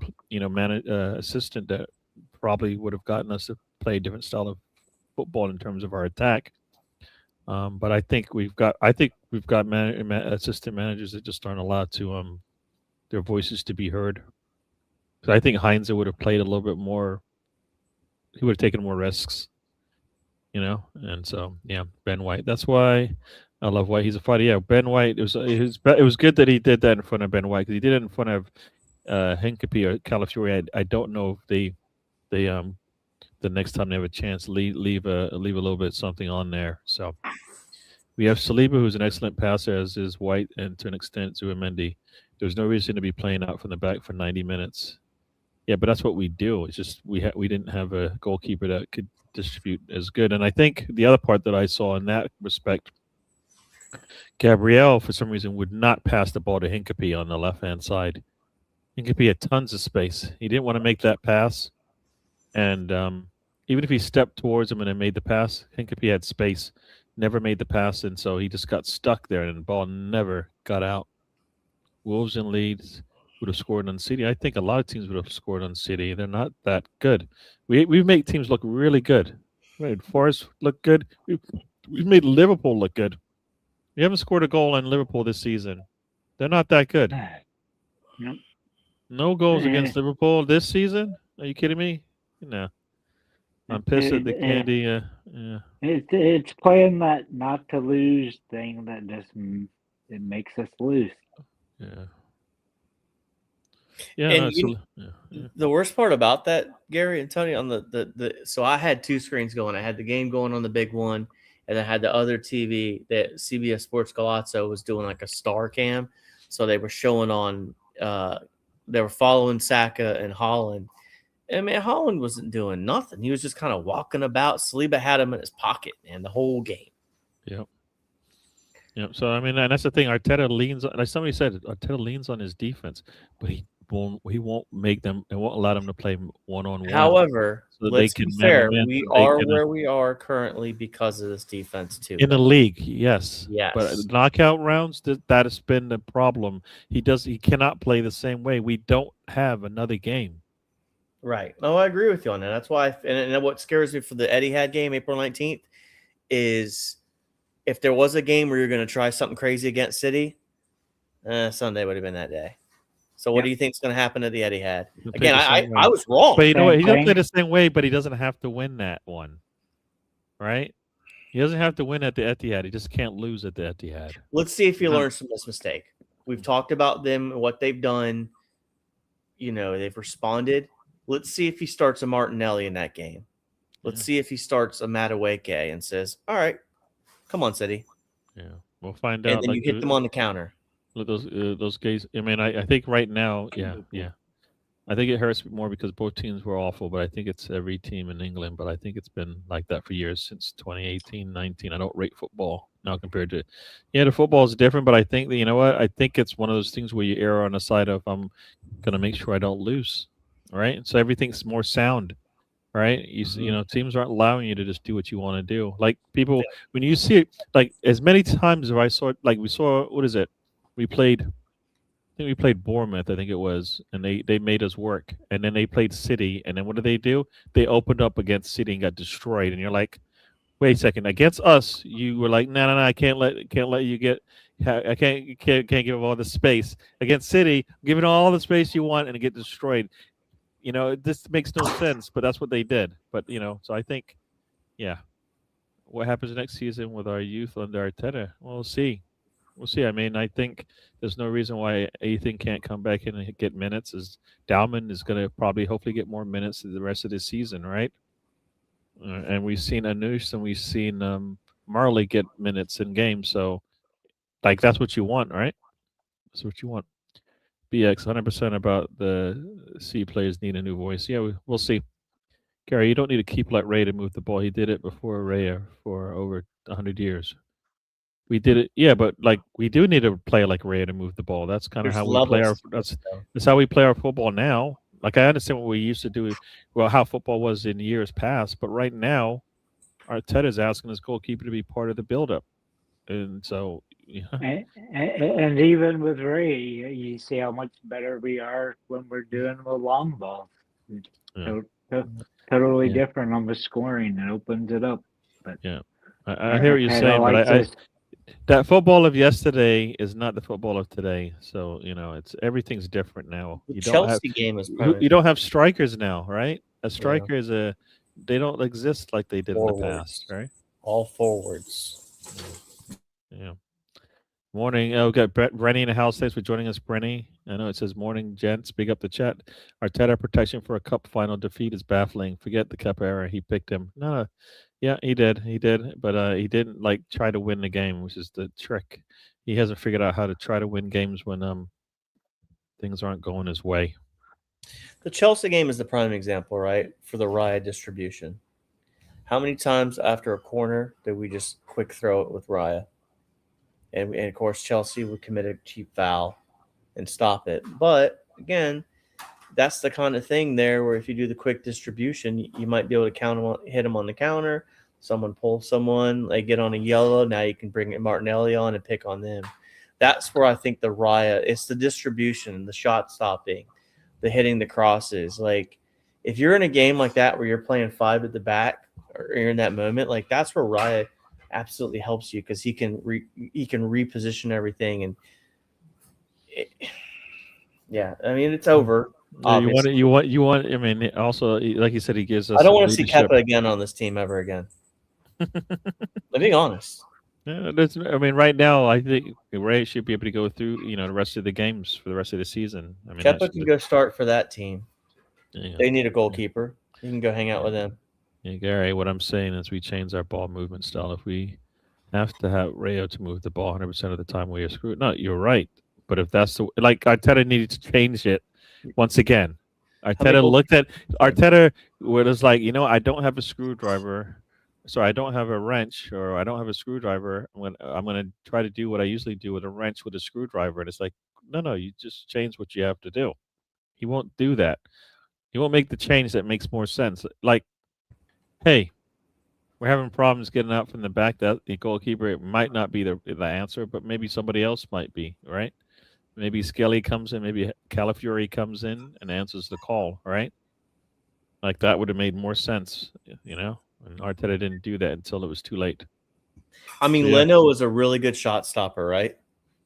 assistant that probably would have gotten us to play a different style of football in terms of our attack. But I think we've got assistant managers that just aren't allowed to their voices to be heard. So I think Heinze would have played a little bit more. He would have taken more risks, And so, yeah, Ben White. That's why I love White. He's a fighter. Yeah, Ben White. It was good that he did that in front of Ben White, because he did it in front of Hincapie or Calafiori. I don't know if they the next time they have a chance leave a little bit something on there. So We have Saliba, who's an excellent passer, as is White, and to an extent Zubimendi. There's no reason to be playing out from the back for 90 minutes. Yeah, but that's what we do. It's just we didn't have a goalkeeper that could distribute as good. And I think the other part that I saw in that respect, Gabriel, for some reason, would not pass the ball to Hincapie on the left-hand side. Hincapie had tons of space. He didn't want to make that pass. And even if he stepped towards him and then made the pass, Hincapie had space, never made the pass. And so he just got stuck there and the ball never got out. Wolves and Leeds would have scored on City. I think a lot of teams would have scored on City. They're not that good. We've made teams look really good. We made Forest look good. We've made Liverpool look good. We haven't scored a goal on Liverpool this season. They're not that good. Nope. No goals against Liverpool this season? Are you kidding me? No. I'm pissed at the Candy. Yeah. It's playing that not to lose thing that just it makes us lose. Yeah. Yeah, And yeah. the worst part about that, Gary and Tony, on the so I had two screens going. I had the game going on the big one, and I had the other TV that CBS Sports Galazzo was doing like a star cam. So they were showing on they were following Saka and Holland. And man, Holland wasn't doing nothing. He was just kind of walking about. Saliba had him in his pocket, man, the whole game. Yep. Yep. So I mean, and that's the thing. Arteta leans on, like somebody said, Arteta leans on his defense, but he won't make them and won't allow them to play one-on-one. However, so let's be fair, we are where we are currently because of this defense too. In the league, yes. Yes. But knockout rounds, that has been the problem. He cannot play the same way. We don't have another game. Right. No, I agree with you on that. That's why, and what scares me for the Etihad game, April 19th, is if there was a game where you're going to try something crazy against City, Sunday would have been that day. So what do you think is going to happen at the Etihad? Again, I was wrong. But you know what? He doesn't play the same way, but he doesn't have to win that one. Right? He doesn't have to win at the Etihad. He just can't lose at the Etihad. Let's see if he learns from this mistake. We've talked about them, what they've done. You know, they've responded. Let's see if he starts a Martinelli in that game. Let's see if he starts a Madueke and says, all right, come on, City. Yeah, we'll find out. And then you hit them on the counter. Those guys. I mean, I think right now, yeah. I think it hurts more because both teams were awful, but I think it's every team in England. But I think it's been like that for years, since 2018, 19. I don't rate football now compared to, the football is different. But I think that, you know what? I think it's one of those things where you err on the side of I'm going to make sure I don't lose. Right, so everything's more sound, right? You know, teams aren't allowing you to just do what you want to do. Like people, when you see it, like as many times as I saw it, like we saw, what is it? I think we played Bournemouth, I think it was, and they made us work. And then they played City, and then what did they do? They opened up against City and got destroyed. And you're like, wait a second, against us, you were like, no, I can't let you get. I can't give all the space. Against City, give it all the space you want and get destroyed. You know, this makes no sense, but that's what they did. But, you know, so I think, what happens next season with our youth under Arteta? We'll see. I mean, I think there's no reason why Ethan can't come back in and get minutes. As Dowman is going to hopefully get more minutes the rest of the season, right? And we've seen Anush and we've seen Marley get minutes in games. So, like, that's what you want, right? That's what you want. BX 100% about the C players need a new voice. Yeah, we'll see. Gary, you don't need to keep like Ray to move the ball. He did it before Ray for over 100 years. We did it, but like we do need a player like Ray to move the ball. That's kind of how we play our. That's how we play our football now. Like I understand what we used to do, how football was in years past, but right now, Arteta is asking his goalkeeper to be part of the buildup, and so. Yeah. And even with Ray, you see how much better we are when we're doing the long ball. Totally different on the scoring. It opens it up. But I hear what you're saying, but that football of yesterday is not the football of today. So everything's different now. The Chelsea game is you don't have strikers now, right? A striker is they don't exist like they did in the past, right? All forwards. Yeah. Morning. Oh, we got Brenny in the house. Thanks for joining us, Brenny. I know it says morning, gents. Big up the chat. Arteta protection for a cup final defeat is baffling. Forget the cup era. He picked him. No, yeah, he did. He did. But he didn't like try to win the game, which is the trick. He hasn't figured out how to try to win games when things aren't going his way. The Chelsea game is the prime example, right, for the Raya distribution. How many times after a corner did we just quick throw it with Raya? And of course, Chelsea would commit a cheap foul and stop it. But again, that's the kind of thing there where if you do the quick distribution, you might be able to hit them on the counter. Someone pulls someone, they get on a yellow. Now you can bring Martinelli on and pick on them. That's where I think the Raya, it's the distribution, the shot stopping, the hitting the crosses. Like if you're in a game like that where you're playing 5 at the back or you're in that moment, like that's where Raya absolutely helps you because he can reposition everything and yeah, I mean it's over. Yeah, you want. I mean, also like you said, he gives us. I don't want to see Kepa again on this team ever again. I'm being honest. Yeah, I mean, right now, I think Ray should be able to go through, the rest of the games for the rest of the season. I mean, Kepa can go start for that team. Yeah. They need a goalkeeper. You can go hang out with him. Yeah, Gary, what I'm saying is we change our ball movement style. If we have to have Rayo to move the ball 100% of the time, we are screwed. No, you're right. But if that's like Arteta needed to change it once again. Arteta looked at Arteta was like, I don't have a screwdriver. So I don't have a wrench or I don't have a screwdriver. I'm going to try to do what I usually do with a wrench with a screwdriver. And it's like, no, you just change what you have to do. He won't do that. He won't make the change that makes more sense. Like, hey, we're having problems getting out from the back. That the goalkeeper might not be the answer, but maybe somebody else might be, right? Maybe Skelly comes in, maybe Calafiori comes in and answers the call, right? Like that would have made more sense, And Arteta didn't do that until it was too late. I mean, Leno was a really good shot stopper, right?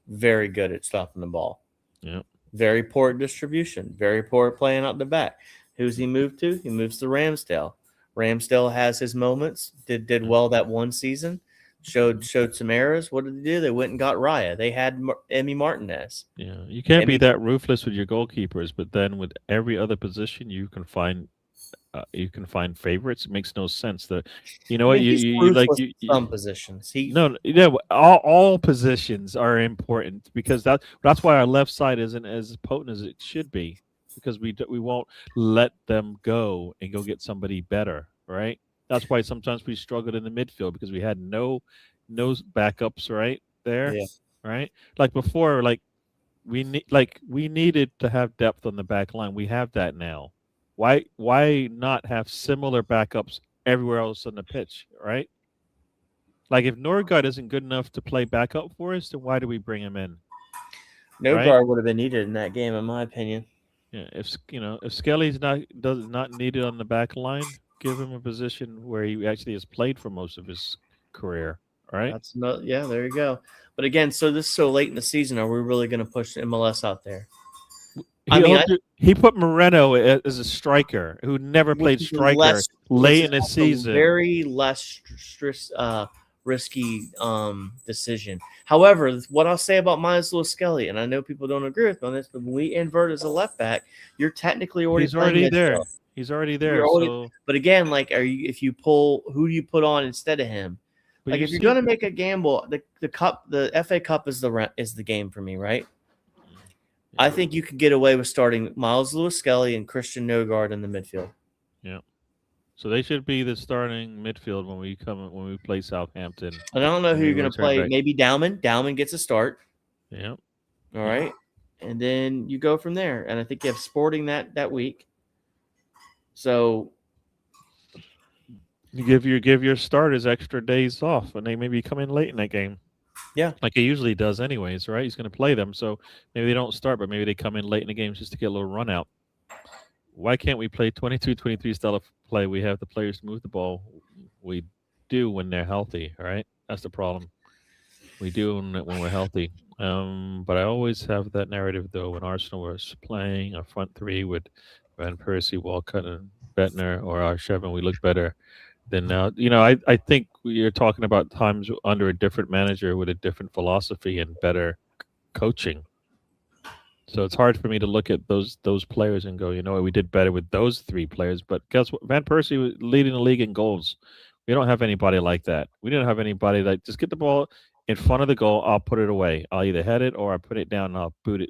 Very good at stopping the ball. Yeah. Very poor at distribution. Very poor at playing out the back. Who's he moved to? He moves to Ramsdale. Ramsdale has his moments. Did well that one season. Showed some errors. What did they do? They went and got Raya. They had Emi Martinez. Yeah, you can't be that ruthless with your goalkeepers, but then with every other position, you can find favorites. It makes no sense. That what you like. Some positions. All positions are important because that's why our left side isn't as potent as it should be because we won't let them go and go get somebody better, right? That's why sometimes we struggled in the midfield because we had no backups right there, right? Like before, we needed to have depth on the back line. We have that now. Why not have similar backups everywhere else on the pitch, right? Like if Norgard isn't good enough to play backup for us, then why do we bring him in? Norgard would have been needed in that game, in my opinion. Yeah, if Skelly's not needed on the back line, give him a position where he actually has played for most of his career. Right? There you go. But again, so this is so late in the season. Are we really going to push MLS out there? He put Moreno as a striker who never played striker late in the season. Very less risky decision. However, what I'll say about Miles Lewis Skelly, and I know people don't agree with me on this, but when we invert as a left back, you're technically already there. He's already there. But again, if you pull, who do you put on instead of him? But if you're going to make a gamble, the FA Cup is the game for me, right? I think you could get away with starting Miles Lewis Skelly and Christian Norgard in the midfield. Yeah. So they should be the starting midfield when we play Southampton. I don't know who you're going to play. Maybe Dowman. Dowman gets a start. Yeah. All right. And then you go from there. And I think you have Sporting that week. So you give your starters extra days off, and they maybe come in late in that game. Yeah, like he usually does, anyways, right? He's going to play them, so maybe they don't start, but maybe they come in late in the game just to get a little run out. Why can't we play 22-23 style of play? We have the players to move the ball. We do when they're healthy, right? That's the problem. We do when we're healthy. But I always have that narrative, though, when Arsenal was playing a front three with Van Persie, Walcott, and Bettner, or our Shevin, we look better than now. I think you're talking about times under a different manager with a different philosophy and better coaching. So it's hard for me to look at those players and go, we did better with those three players. But guess what? Van Persie was leading the league in goals. We don't have anybody like that. We didn't have anybody like just get the ball in front of the goal. I'll put it away. I'll either head it or I put it down and I'll boot it.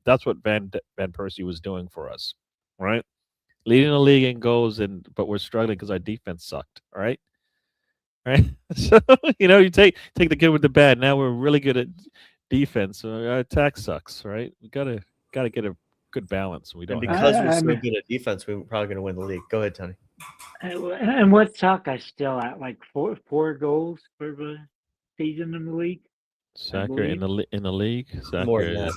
That's what Van Persie was doing for us, right? Leading the league in goals, but we're struggling because our defense sucked. All right. So you take the good with the bad. Now we're really good at defense. So our attack sucks, right? We gotta get a good balance. We don't. And because we're so good at defense, we're probably going to win the league. Go ahead, Tony. And what suck? I still at like four goals for the season in the league. Saka in the league. Saka More than that.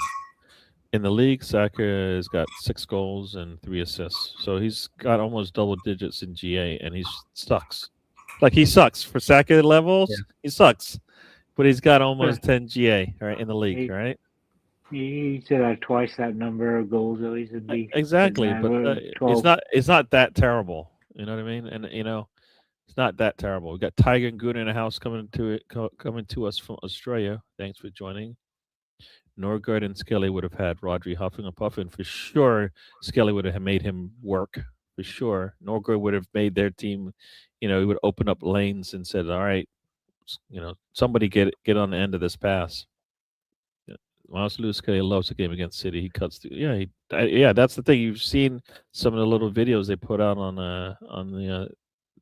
In the league, Saka has got 6 goals and 3 assists. So he's got almost double digits in GA, and he sucks. Like he sucks for Saka levels. Yeah. He sucks, but he's got almost 10 GA right in the league, right? He should have twice that number of goals at least. Exactly, but it's not that terrible. You know what I mean? And it's not that terrible. We got Tiger and Goon in the house coming to us from Australia. Thanks for joining. Norgard and Skelly would have had Rodri huffing and puffing for sure. Skelly would have made him work for sure. Norgard would have made their team. He would open up lanes and said, "All right, somebody get on the end of this pass." Miles Lewis Skelly loves the game against City. He cuts through. Yeah, that's the thing. You've seen some of the little videos they put out on the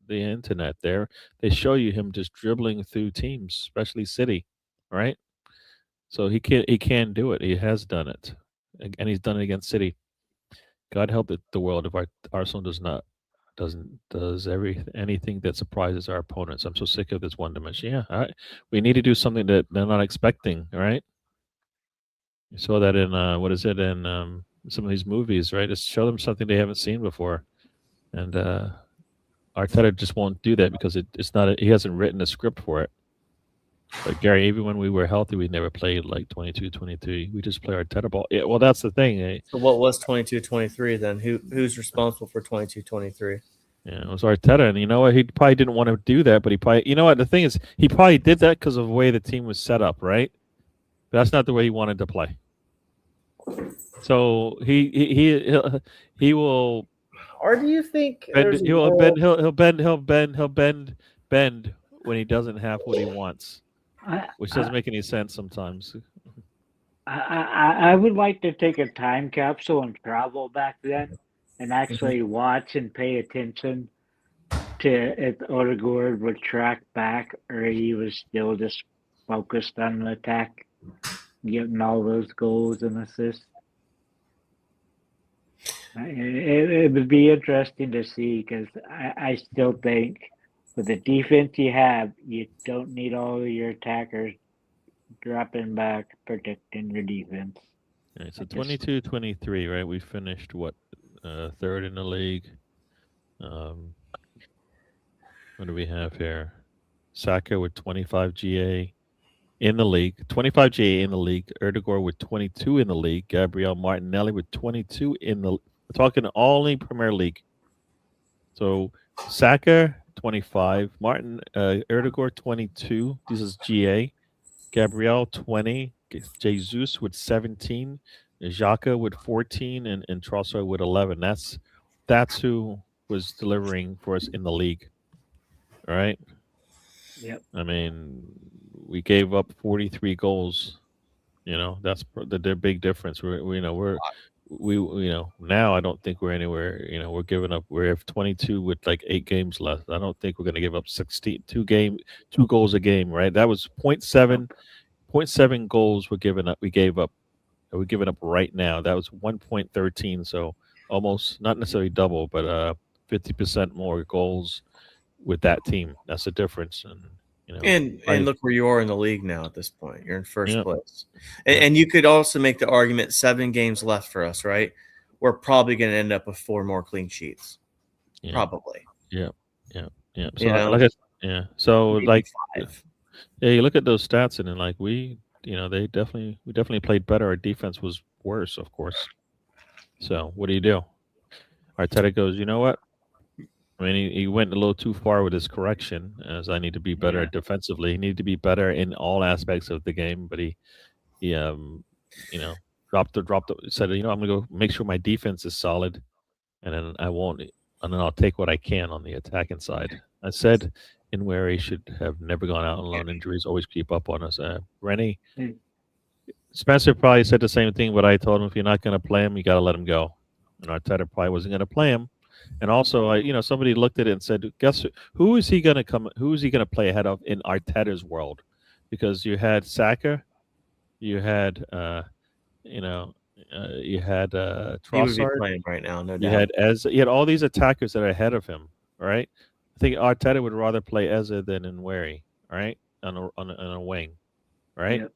internet. There, they show you him just dribbling through teams, especially City, right? So he can do it. He has done it, and he's done it against City. God help the world if Arsenal does anything that surprises our opponents. I'm so sick of this one dimension. Yeah, we need to do something that they're not expecting. All right. You saw that in in some of these movies, right? Just show them something they haven't seen before, and Arteta just won't do that because it's not. He hasn't written a script for it. But Gary, even when we were healthy, we never played like 22-23. We just play Arteta ball. Yeah, well, that's the thing. So what was 22-23 then? Who's responsible for 22-23? Yeah, it was Arteta, and you know what? He probably didn't want to do that, but he probably. You know what? The thing is, he probably did that because of the way the team was set up, right? But that's not the way he wanted to play. So he will. Or do you think he'll bend when he doesn't have what he wants, which doesn't make any sense sometimes. I would like to take a time capsule and travel back then and actually watch and pay attention to if Odegaard would track back or he was still just focused on the attack, getting all those goals and assists. It would be interesting to see because I still think with the defense you have, you don't need all of your attackers dropping back, protecting your defense. All right, so 22-23, right? We finished third in the league. What do we have here? Saka with 25 GA in the league, 25 GA in the league. Erdegaard with 22 in the league. Gabriel Martinelli with 22 in the. We're talking only Premier League. So Saka 25, Erdegaard 22. This is GA. Gabriel 20, Jesus with 17, Xhaka with 14, and Trossard with 11. That's who was delivering for us in the league. All right. Yep. I mean, we gave up 43 goals. That's the big difference. Now I don't think we're anywhere. We're giving up. We have 22 with like 8 games left. I don't think we're going to give up 2 goals a game. Right? That was 0.7 goals we gave up. We're giving up right now. That was 1.13. So almost not necessarily double, but 50% more goals with that team. That's the difference. And and look where you are in the league now at this point. You're in first place. And you could also make the argument 7 games left for us, right? We're probably going to end up with 4 more clean sheets. Yeah. Probably. Yeah. So So like 5. Yeah, you look at those stats and then like we definitely played better. Our defense was worse, of course. So what do? Arteta goes, you know what? I mean, he went a little too far with his correction, as I need to be better defensively. He needed to be better in all aspects of the game, but he you know, said, I'm gonna go make sure my defense is solid, and then I'll take what I can on the attacking side. I said in where he should have never gone out on loan injuries, always keep up on us. Rennie, Spencer probably said the same thing, but I told him if you're not going to play him, you got to let him go. And Arteta probably wasn't going to play him. And also, somebody looked at it and said, "Guess who is he going to come? Who is he going to play ahead of in Arteta's world?" Because you had Saka, you had you had He would be Trossard, playing right now, no you doubt. had you had all these attackers that are ahead of him, right? I think Arteta would rather play Eze than Nweri, right? On a wing, right? Yep.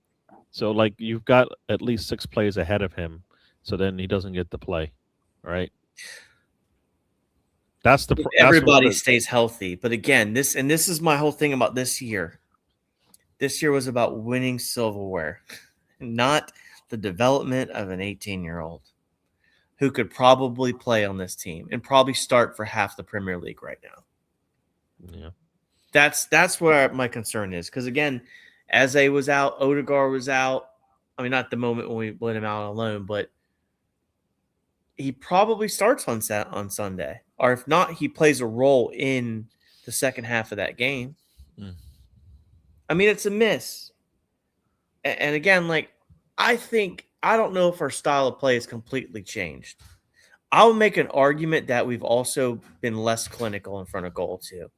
So like you've got at least 6 players ahead of him, so then he doesn't get to play, right? That's the Everybody stays healthy, but again, this is my whole thing about this year. This year was about winning silverware, not the development of an 18-year-old who could probably play on this team and probably start for half the Premier League right now. Yeah, that's where my concern is, because again, Eze was out, Odegaard was out. I mean, not the moment when we let him out on loan, but he probably starts on Sunday, or if not, he plays a role in the second half of that game. I mean, it's a miss. And again, like, I don't know if our style of play has completely changed. I'll make an argument that we've also been less clinical in front of goal too.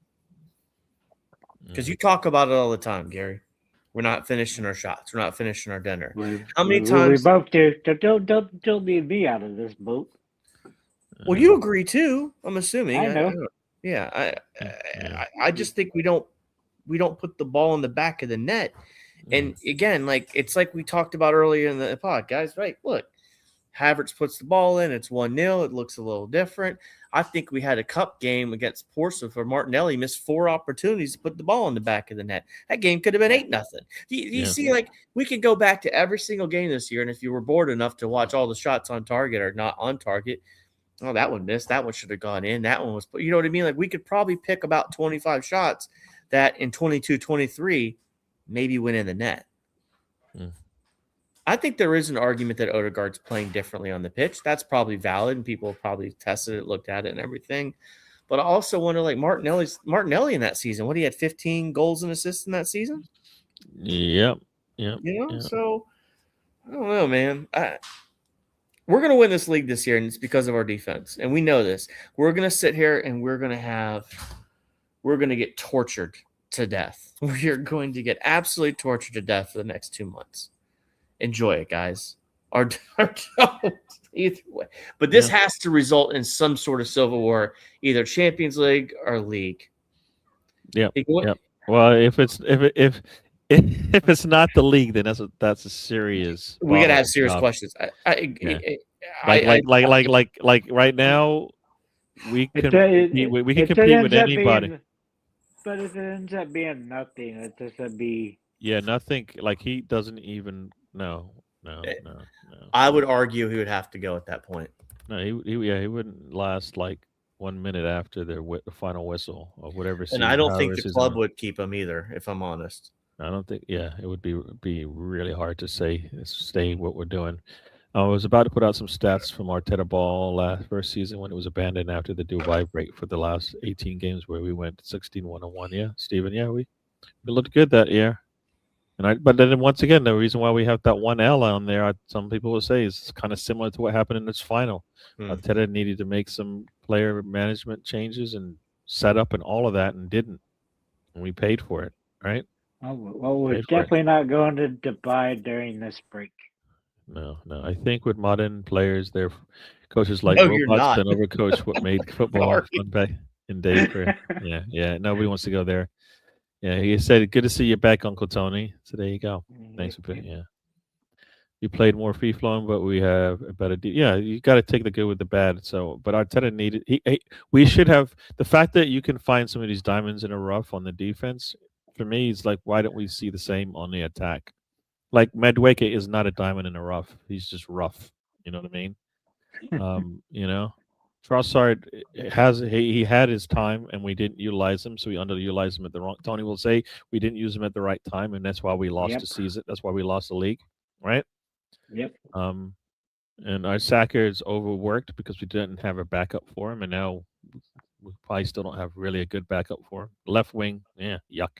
Because you talk about it all the time, Gary. We're not finishing our shots. We're not finishing our dinner. How many times? We both do. Don't leave me out of this boat. Well, you agree too. I'm assuming. I know. I just think we don't put the ball in the back of the net. And again, like it's like we talked about earlier in the pod, guys. Right? Look, Havertz puts the ball in. It's 1-0. It looks a little different. I think we had a cup game against Portsmouth where Martinelli missed 4 opportunities to put the ball in the back of the net. That game could have been 8-0. You see, like we can go back to every single game this year, and if you were bored enough to watch all the shots on target or not on target, oh, that one missed. That one should have gone in. That one was, you know what I mean? Like we could probably pick about 25 shots that in 22-23 maybe went in the net. I think there is an argument that Odegaard's playing differently on the pitch. That's probably valid, and people have probably tested it, looked at it, and everything. But I also wonder, like Martinelli in that season, he had 15 goals and assists in that season? Yep. So I don't know, man. We're going to win this league this year, and it's because of our defense. And we know this. We're going to sit here and we're going to get tortured to death. We are going to get absolutely tortured to death for the next 2 months. Enjoy it, guys. Or don't. Either way. But this has to result in some sort of silverware, either Champions League or league. Yeah. Well, if it's not the league, then that's a serious. We gotta have serious questions. Like right now, we can compete with anybody. But if it ends up being nothing, it doesn't be. Yeah, nothing. Like he doesn't even. No. I would argue he would have to go at that point. No, he wouldn't last like 1 minute after the final whistle or whatever. And I don't think the club would keep him either, if I'm honest. I don't think. Yeah, it would be really hard to stay what we're doing. I was about to put out some stats from Arteta Ball first season when it was abandoned after the Dubai break for the last 18 games where we went 16-1-1. Yeah, Stephen. Yeah, we looked good that year. But then once again, the reason why we have that 1L on there, some people will say, is kind of similar to what happened in this final. Arteta needed to make some player management changes and set up and all of that, and didn't. And we paid for it, right? Well, we're definitely not going to Dubai during this break. No. I think with modern players, their coaches like robots and overcoach what made football fun back in day for. Yeah. Nobody wants to go there. Yeah, he said, "Good to see you back, Uncle Tony." So there you go. Thanks for putting. Yeah, you played more free flowing, but we have a better. You got to take the good with the bad. So, but Arteta needed. We should have the fact that you can find some of these diamonds in a rough on the defense. For me, it's like, why don't we see the same on the attack? Like Madueke is not a diamond in a rough. He's just rough. You know what I mean? Trossard he had his time and we didn't utilize him, so we underutilized him at the wrong. Tony will say we didn't use him at the right time, and that's why we lost Yep. the season. That's why we lost the league, right? Yep. And our Saka is overworked because we didn't have a backup for him, and now we probably still don't have really a good backup for him. Left wing, yeah, yuck.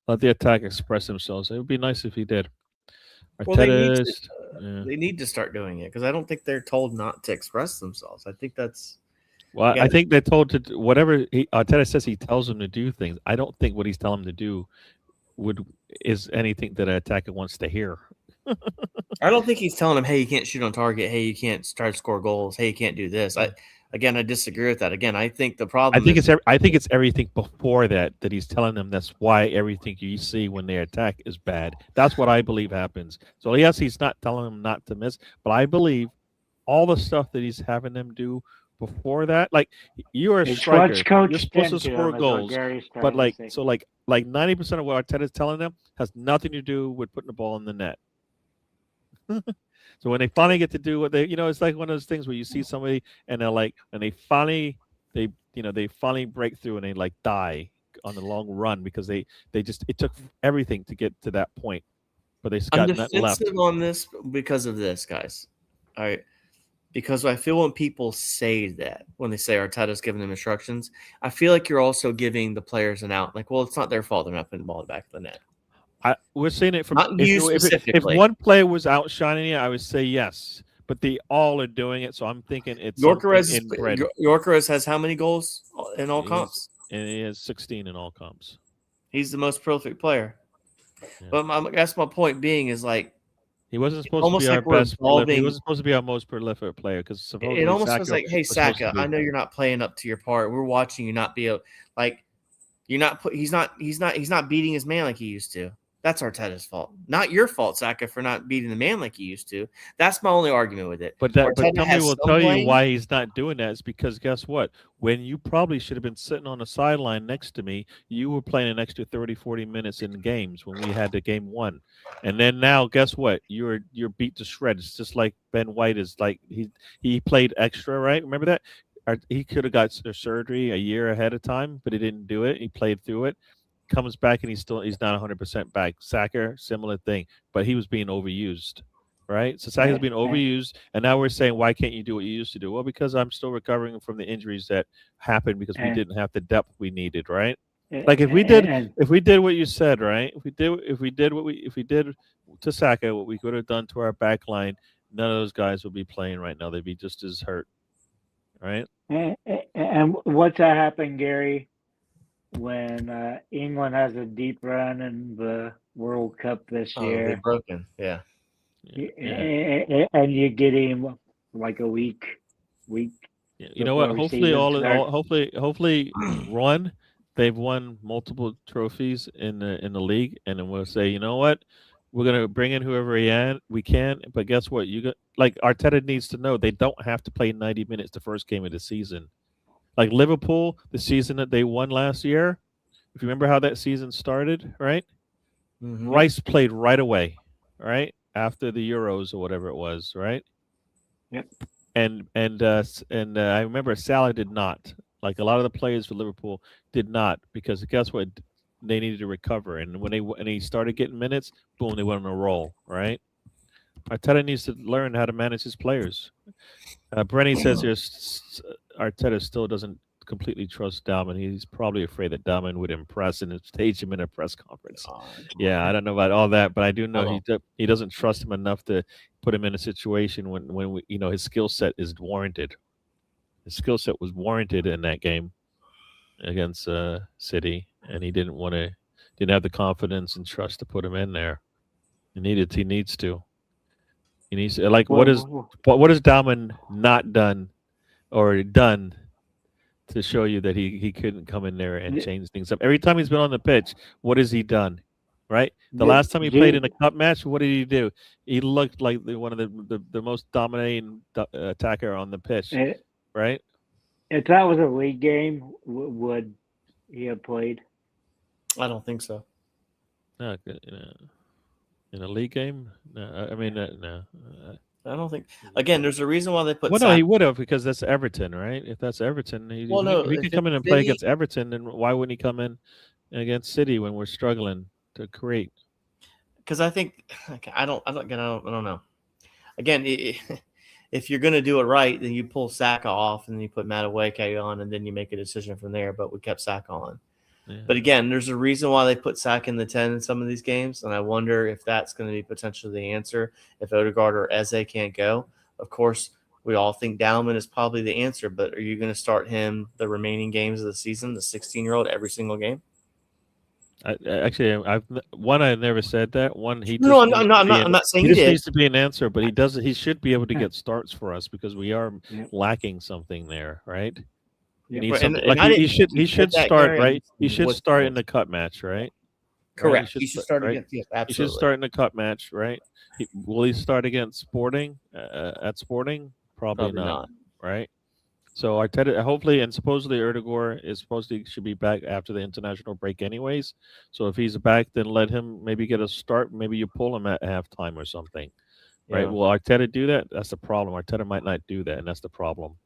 Let the attack express themselves. It would be nice if he did. Well, they need to. Arteta's, yeah. They need to start doing it because I don't think they're told not to express themselves. I think that's. Well, Yeah. I think they're told to whatever Arteta says. He tells them to do things. I don't think what he's telling them to do is anything that an attacker wants to hear. I don't think he's telling them, "Hey, you can't shoot on target. Hey, you can't try to score goals. Hey, you can't do this." I disagree with that. Again, I think the problem. I think it's everything before that he's telling them. That's why everything you see when they attack is bad. That's what I believe happens. So yes, he's not telling them not to miss, but I believe all the stuff that he's having them do before that, like you're a striker, you're supposed to score goals, but like 90% of what Arteta is telling them has nothing to do with putting the ball in the net. So when they finally get to do what they, it's like one of those things where you see somebody and they're like, and they finally break through and they like die on the long run because it took everything to get to that point, but they got I'm nothing left. defensive on this because of this, guys. All right. Because I feel when people say that, when they say Arteta's giving them instructions, I feel like you're also giving the players an out. Like, well, it's not their fault they're not putting the ball in the back of the net. We're saying it from not you specifically. If one player was outshining you, I would say yes, but they all are doing it. So I'm thinking it's Yorkeres has how many goals in all comps? And he has 16 in all comps. He's the most prolific player. Yeah. But that's my point being is like he wasn't supposed to be our best. He wasn't supposed to be our most prolific player because supposedly it almost was like, hey Saka, I know you're not playing up to your part. We're watching you not be like you're not. He's not beating his man like he used to. That's Arteta's fault, not your fault, Saka, for not beating the man like he used to. That's my only argument with it. But somebody will tell you why he's not doing that. It's because guess what? When you probably should have been sitting on the sideline next to me, you were playing an extra 30, 40 minutes in games when we had the game won. And then now, guess what? You're beat to shreds. It's just like Ben White is like he played extra, right? Remember that? He could have got surgery a year ahead of time, but he didn't do it. He played through it. Comes back and he's not 100% back. Saka, similar thing, but he was being overused, right? So Saka's being overused, and now we're saying, why can't you do what you used to do? Well, because I'm still recovering from the injuries that happened because we didn't have the depth we needed, right? Like if we did what you said, right? If we did to Saka what we could have done to our back line, none of those guys would be playing right now. They'd be just as hurt, right? And what's that happen, Gary? When England has a deep run in the World Cup this year. They're broken, yeah. And you get him like a week. Yeah. You know what? Hopefully, hopefully, they've won multiple trophies in the league, and then we'll say, you know what, we're gonna bring in whoever we can. But guess what? Arteta needs to know they don't have to play 90 minutes the first game of the season. Like Liverpool, the season that they won last year, if you remember how that season started, right? Mm-hmm. Rice played right away, right? After the Euros or whatever it was, right? Yep. And I remember Salah did not. Like a lot of the players for Liverpool did not because guess what? They needed to recover. And when he started getting minutes, boom, they went on a roll, right? Arteta needs to learn how to manage his players. Brenny says here Arteta still doesn't completely trust Dahlman. He's probably afraid that Dahlman would impress and stage him in a press conference. Yeah, I don't know about all that, but I do know he doesn't trust him enough to put him in a situation when his skill set is warranted. His skill set was warranted in that game against City, and he didn't have the confidence and trust to put him in there. He needs to. He needs to, like what has Dahlman not done or done to show you that he couldn't come in there and change things up? Every time he's been on the pitch, what has he done? Right? The last time he played in a cup match, what did he do? He looked like one of the most dominating attacker on the pitch, right? If that was a league game, would he have played? I don't think so. No, in a league game? No, I mean, no. I don't think. Again, there's a reason why they put. Well, no, he Saka. would have because that's Everton, right? If that's Everton, Well, no, if he can if come in it's and play City, against Everton, then why wouldn't he come in against City when we're struggling to create? because I think I don't know. Again, if you're going to do it right, then you pull Saka off and then you put Madueke on, and then you make a decision from there. But we kept Saka on. Yeah. But again, there's a reason why they put Saka in the 10 in some of these games, and I wonder if that's going to be potentially the answer. If Odegaard or Eze can't go, of course, we all think Dowman is probably the answer. But are you going to start him the remaining games of the season, the 16-year-old, every single game? Actually, I never said that. One, he No, just needs to be I'm not saying he you just did. needs to be an answer, but he doesn't. He should be able to Yeah. get starts for us because we are Yeah. lacking something there, right? We Yeah. need Right, something and like I he didn't should that, start Gary. right. He should What's start the in the cup match, right? correct? He He should start right. against. Yes, He should absolutely. start in the cup match, right? Will he start against Sporting at Sporting? Probably Probably not. right? So Arteta, hopefully, and supposedly Erdogan is should be back after the international break, anyways. So if he's back, then let him maybe get a start. Maybe you pull him at halftime or something, right? Yeah. Will Arteta do that? That's the problem. Arteta might not do that, and that's the problem.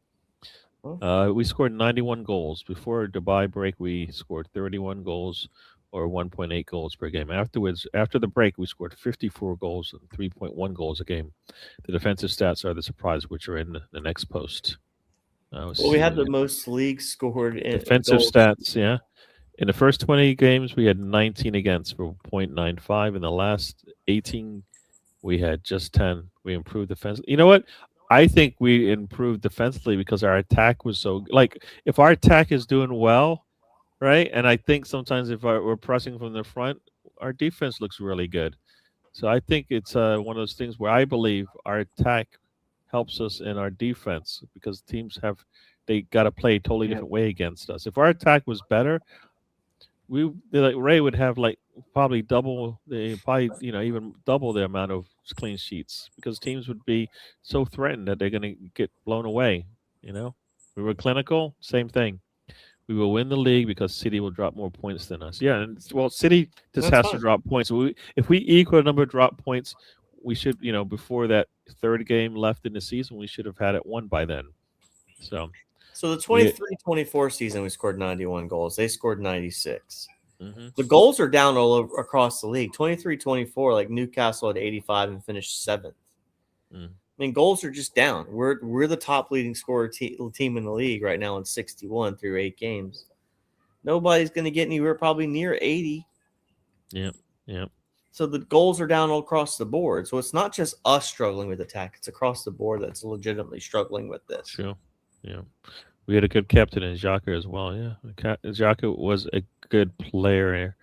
We scored 91 goals before Dubai break. We scored 31 goals, or 1.8 goals per game. Afterwards, after the break, we scored 54 goals and 3.1 goals a game. The defensive stats are the surprise, which are in the next post. Well, we had the most leagues scored in defensive goals. stats. Yeah, in the first 20 games, we had 19 against for 0.95. In the last 18, we had just 10. We improved defense. You know what? I think we improved defensively because our attack was so like if our attack is doing well, right? And I think sometimes if we're pressing from the front, our defense looks really good. So I think it's one of those things where I believe our attack helps us in our defense because teams they got to play a totally different way against us. If our attack was better, Ray would have like probably even double the amount of clean sheets because teams would be so threatened that they're going to get blown away. We were clinical, same thing. We will win the league because City will drop more points than us. Yeah, and City just has to drop points. If we equal the number of drop points, we should, before that third game left in the season, we should have had it won by then. So the 23-24 season, we scored 91 goals. They scored 96. Mm-hmm. The goals are down all over across the league. 23-24, like Newcastle had 85 and finished 7th. I mean, goals are just down. We're the top leading scorer team in the league right now in 61 through 8 games. Nobody's going to get anywhere probably near 80. Yeah. So the goals are down all across the board. So it's not just us struggling with attack; it's across the board that's legitimately struggling with this. Sure. Yeah. We had a good captain in Xhaka as well. Yeah, Xhaka was a good player,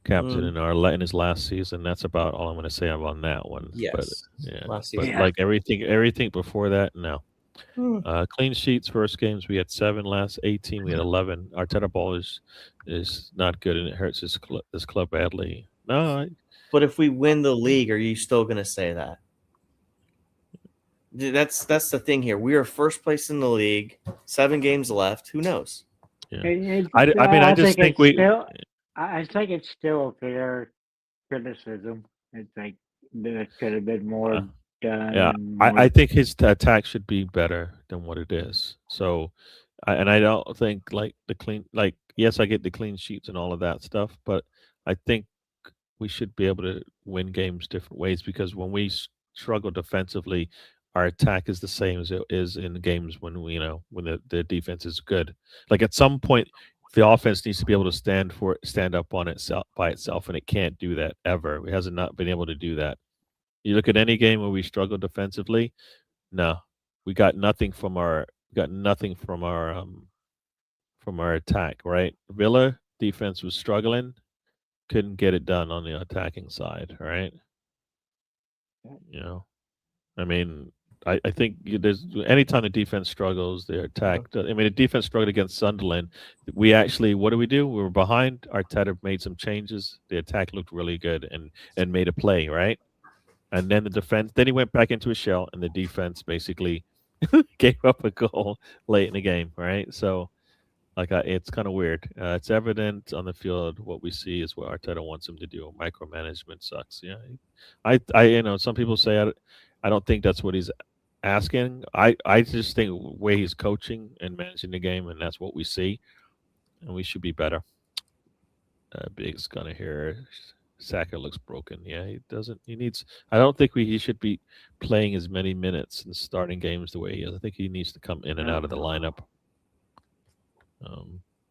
captain in his last season. That's about all I'm going to say about that one. Yes, but, yeah, last season. But like everything before that, no. Clean sheets, first games we had 7. Last 18 we had 11. Arteta ball is not good and it hurts his club badly. No. But if we win the league, are you still going to say that? That's the thing here. We are first place in the league. 7 games left. Who knows? Yeah. I just think I think it's still a fair criticism. It's like that could have been more done. Yeah, I think his attack should be better than what it is. So, I don't think yes, I get the clean sheets and all of that stuff, but I think we should be able to win games different ways because when we struggle defensively, our attack is the same as it is in games when when the defense is good. Like at some point, the offense needs to be able to stand up on itself by itself, and it can't do that ever. It has not been able to do that. You look at any game where we struggle defensively, no, we got nothing from our attack. Right, Villa defense was struggling, couldn't get it done on the attacking side. Right, I mean. I think there's anytime the defense struggles, their attack. I mean, the defense struggled against Sunderland. We actually, what do? We were behind. Arteta made some changes. The attack looked really good and made a play, right? And then the defense. Then he went back into a shell, and the defense basically gave up a goal late in the game, right? So, it's kind of weird. It's evident on the field. What we see is what Arteta wants him to do. Micromanagement sucks. Yeah, some people say I don't think that's what he's asking. I just think the way he's coaching and managing the game, and that's what we see, and we should be better. Big's gonna hear Saka looks broken. Yeah, he doesn't. He needs. I don't think he should be playing as many minutes and starting games the way he is. I think he needs to come in and out of the lineup.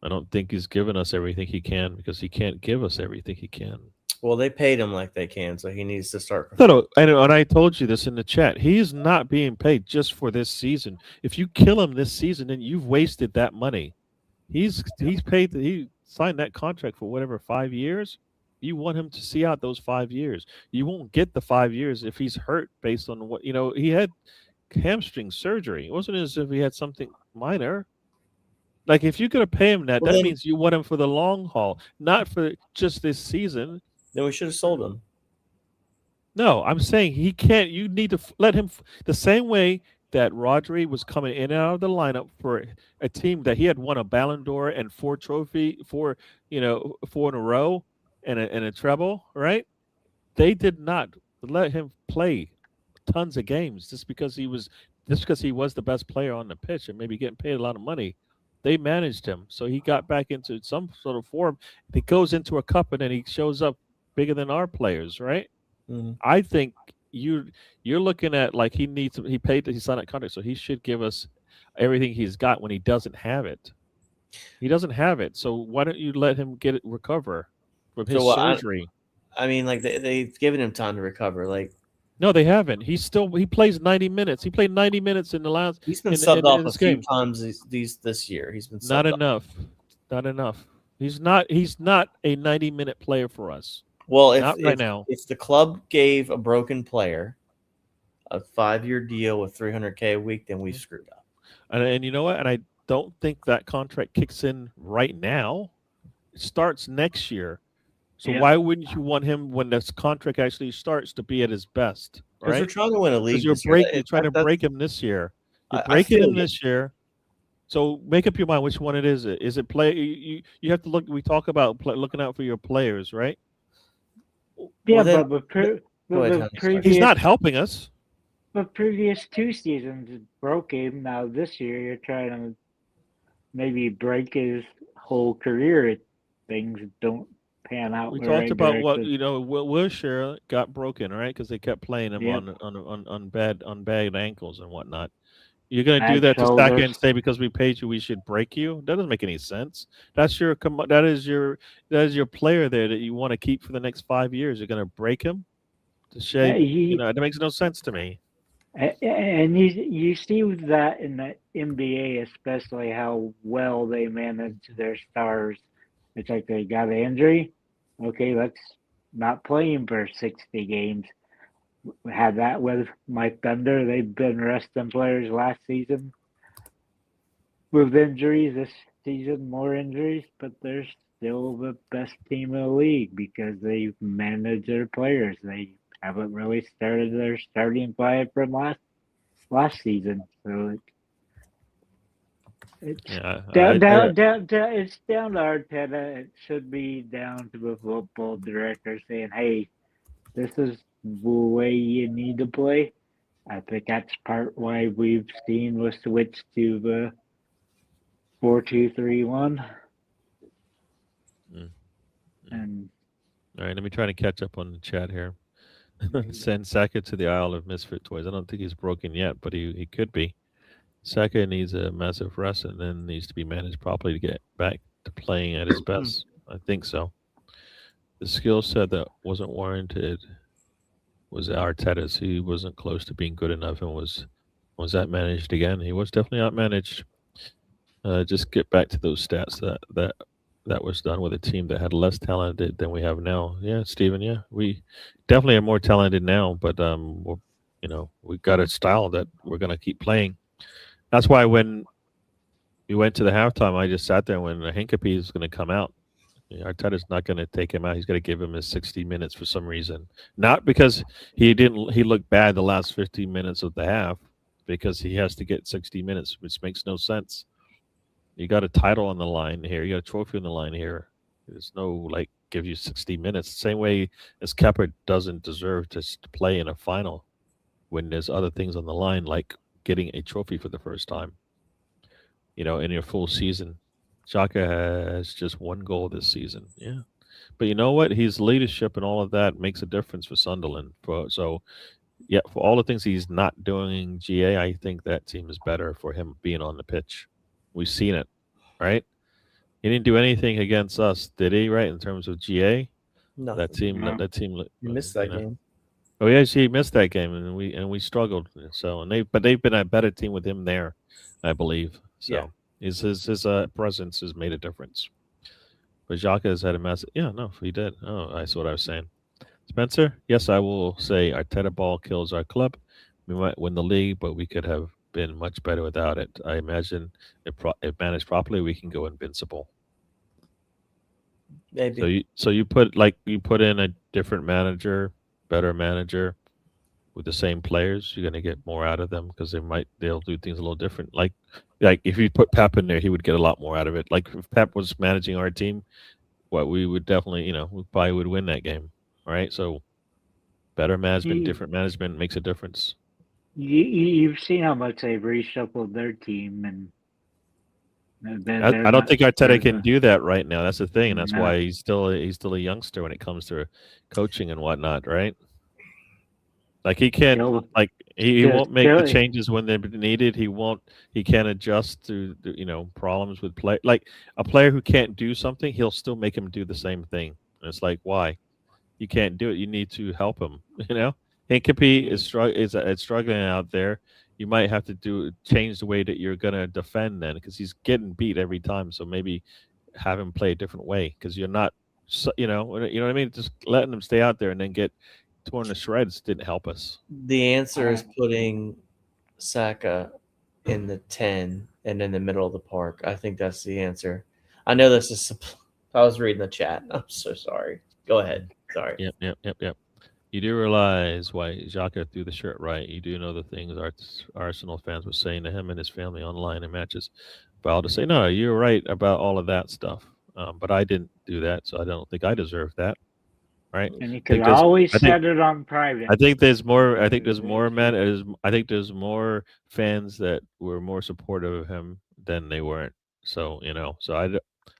I don't think he's given us everything he can because he can't give us everything he can. Well, they paid him like they can, so he needs to start. No, and I told you this in the chat. He is not being paid just for this season. If you kill him this season, then you've wasted that money. He's paid. He signed that contract for whatever 5 years. You want him to see out those 5 years. You won't get the 5 years if he's hurt based on what he had hamstring surgery. It wasn't as if he had something minor. Like if you're gonna pay him that means you want him for the long haul, not for just this season. Then we should have sold him. No, I'm saying he can't. You need to let him the same way that Rodri was coming in and out of the lineup for a team that he had won a Ballon d'Or and 4 in a row and a treble, right? They did not let him play tons of games just because he was the best player on the pitch and maybe getting paid a lot of money. They managed him, so he got back into some sort of form. He goes into a cup and then he shows up bigger than our players, right? Mm-hmm. I think you're looking at like he signed that contract, so he should give us everything he's got when he doesn't have it. He doesn't have it, so why don't you let him recover from his surgery? I mean, like they've given him time to recover. Like, no, they haven't. He plays 90 minutes. He played 90 minutes in the last. He's been subbed off a few times this year. He's been not enough. Not enough. He's not a 90-minute player for us. Well, if the club gave a broken player a 5-year deal with $300K a week, then we screwed up. And you know what? And I don't think that contract kicks in right now. It starts next year. So why wouldn't you want him when this contract actually starts to be at his best? Right? Because we're trying to win a league. You're trying to break him this year. You're breaking him this year. So make up your mind which one it is. Is it play? You have to look. We talk about looking out for your players, right? Yeah, but he's not helping us. But previous 2 seasons broke him. Now this year you're trying to maybe break his whole career if things don't pan out. We talked about what Wilshere got broken, right? Because they kept playing him on bad ankles and whatnot. You're going to do that to Saka and say because we paid you, we should break you? That doesn't make any sense. That is your player there that you want to keep for the next 5 years. You're going to break him to say it makes no sense to me. And you see that in the NBA, especially how well they manage their stars. It's like they got an injury. Okay, let's not play him for 60 games. We had that with my Thunder. They've been resting players last season with injuries. This season, more injuries, but they're still the best team in the league because they manage their players. They haven't really started their starting five from last season. So it's down to Arteta. It should be down to the football director saying, "Hey, this is the way you need to play." I think that's part why we've seen the switch to the 4-2-3-1. And all right, let me try to catch up on the chat here. Send Saka to the Isle of Misfit Toys. I don't think he's broken yet, but he could be. Saka needs a massive rest and then needs to be managed properly to get back to playing at his best. I think so. The skill set that wasn't warranted was Arteta's. He wasn't close to being good enough and was outmanaged again. He was definitely outmanaged. Just get back to those stats that was done with a team that had less talented than we have now. Yeah, Steven, yeah. We definitely are more talented now, but we've got a style that we're going to keep playing. That's why when we went to the halftime, I just sat there when Hincapie is going to come out. Arteta's not going to take him out. He's going to give him his 60 minutes for some reason. Not because he looked bad the last 15 minutes of the half, because he has to get 60 minutes, which makes no sense. You got a title on the line here. You got a trophy on the line here. There's no, give you 60 minutes. Same way as Kepa doesn't deserve to play in a final when there's other things on the line, like getting a trophy for the first time, in your full season. Xhaka has just one goal this season. Yeah. But you know what? His leadership and all of that makes a difference for Sunderland. Yeah, for all the things he's not doing in GA, I think that team is better for him being on the pitch. We've seen it, right? He didn't do anything against us, did he? Right, in terms of GA, Nothing. that team, No. that team. You missed that game. Oh yeah, he missed that game, and we struggled. So they've been a better team with him there, I believe. So his presence has made a difference. But Xhaka has had a massive. Yeah, no, he did. Oh, I saw what I was saying. Spencer, yes, I will say Arteta ball kills our club. We might win the league, but we could have been much better without it. I imagine if managed properly, we can go invincible. Maybe. So you put in a different manager, better manager, with the same players, you're gonna get more out of them because they'll do things a little different. Like if you put Pep in there, he would get a lot more out of it. Like if Pep was managing our team, we would definitely, we probably would win that game, right? So better management, different management makes a difference. You've seen how much they've reshuffled their team, and I don't think Arteta can do that right now. That's the thing, and that's No. why he's still a youngster when it comes to coaching and whatnot, right? Like he can't, he won't make the changes when they're needed. He can't adjust to problems with play. Like a player who can't do something, he'll still make him do the same thing. And it's like, why? You can't do it. You need to help him. Hincapie is struggling out there. You might have to change the way that you're gonna defend then, because he's getting beat every time. So maybe have him play a different way, because you're not, you know what I mean. Just letting him stay out there and then get torn to shreds didn't help us. The answer is putting Saka in the 10 and in the middle of the park. I think that's the answer. I know this is. I was reading the chat. I'm so sorry. Go ahead. Sorry. Yep. You do realize why Xhaka threw the shirt, right? You do know the things Arsenal fans were saying to him and his family online in matches. But I'll just say, no, you're right about all of that stuff. But I didn't do that, so I don't think I deserve that. Right? And you could always set it on private. I think there's more. I think there's more more fans that were more supportive of him than they weren't. So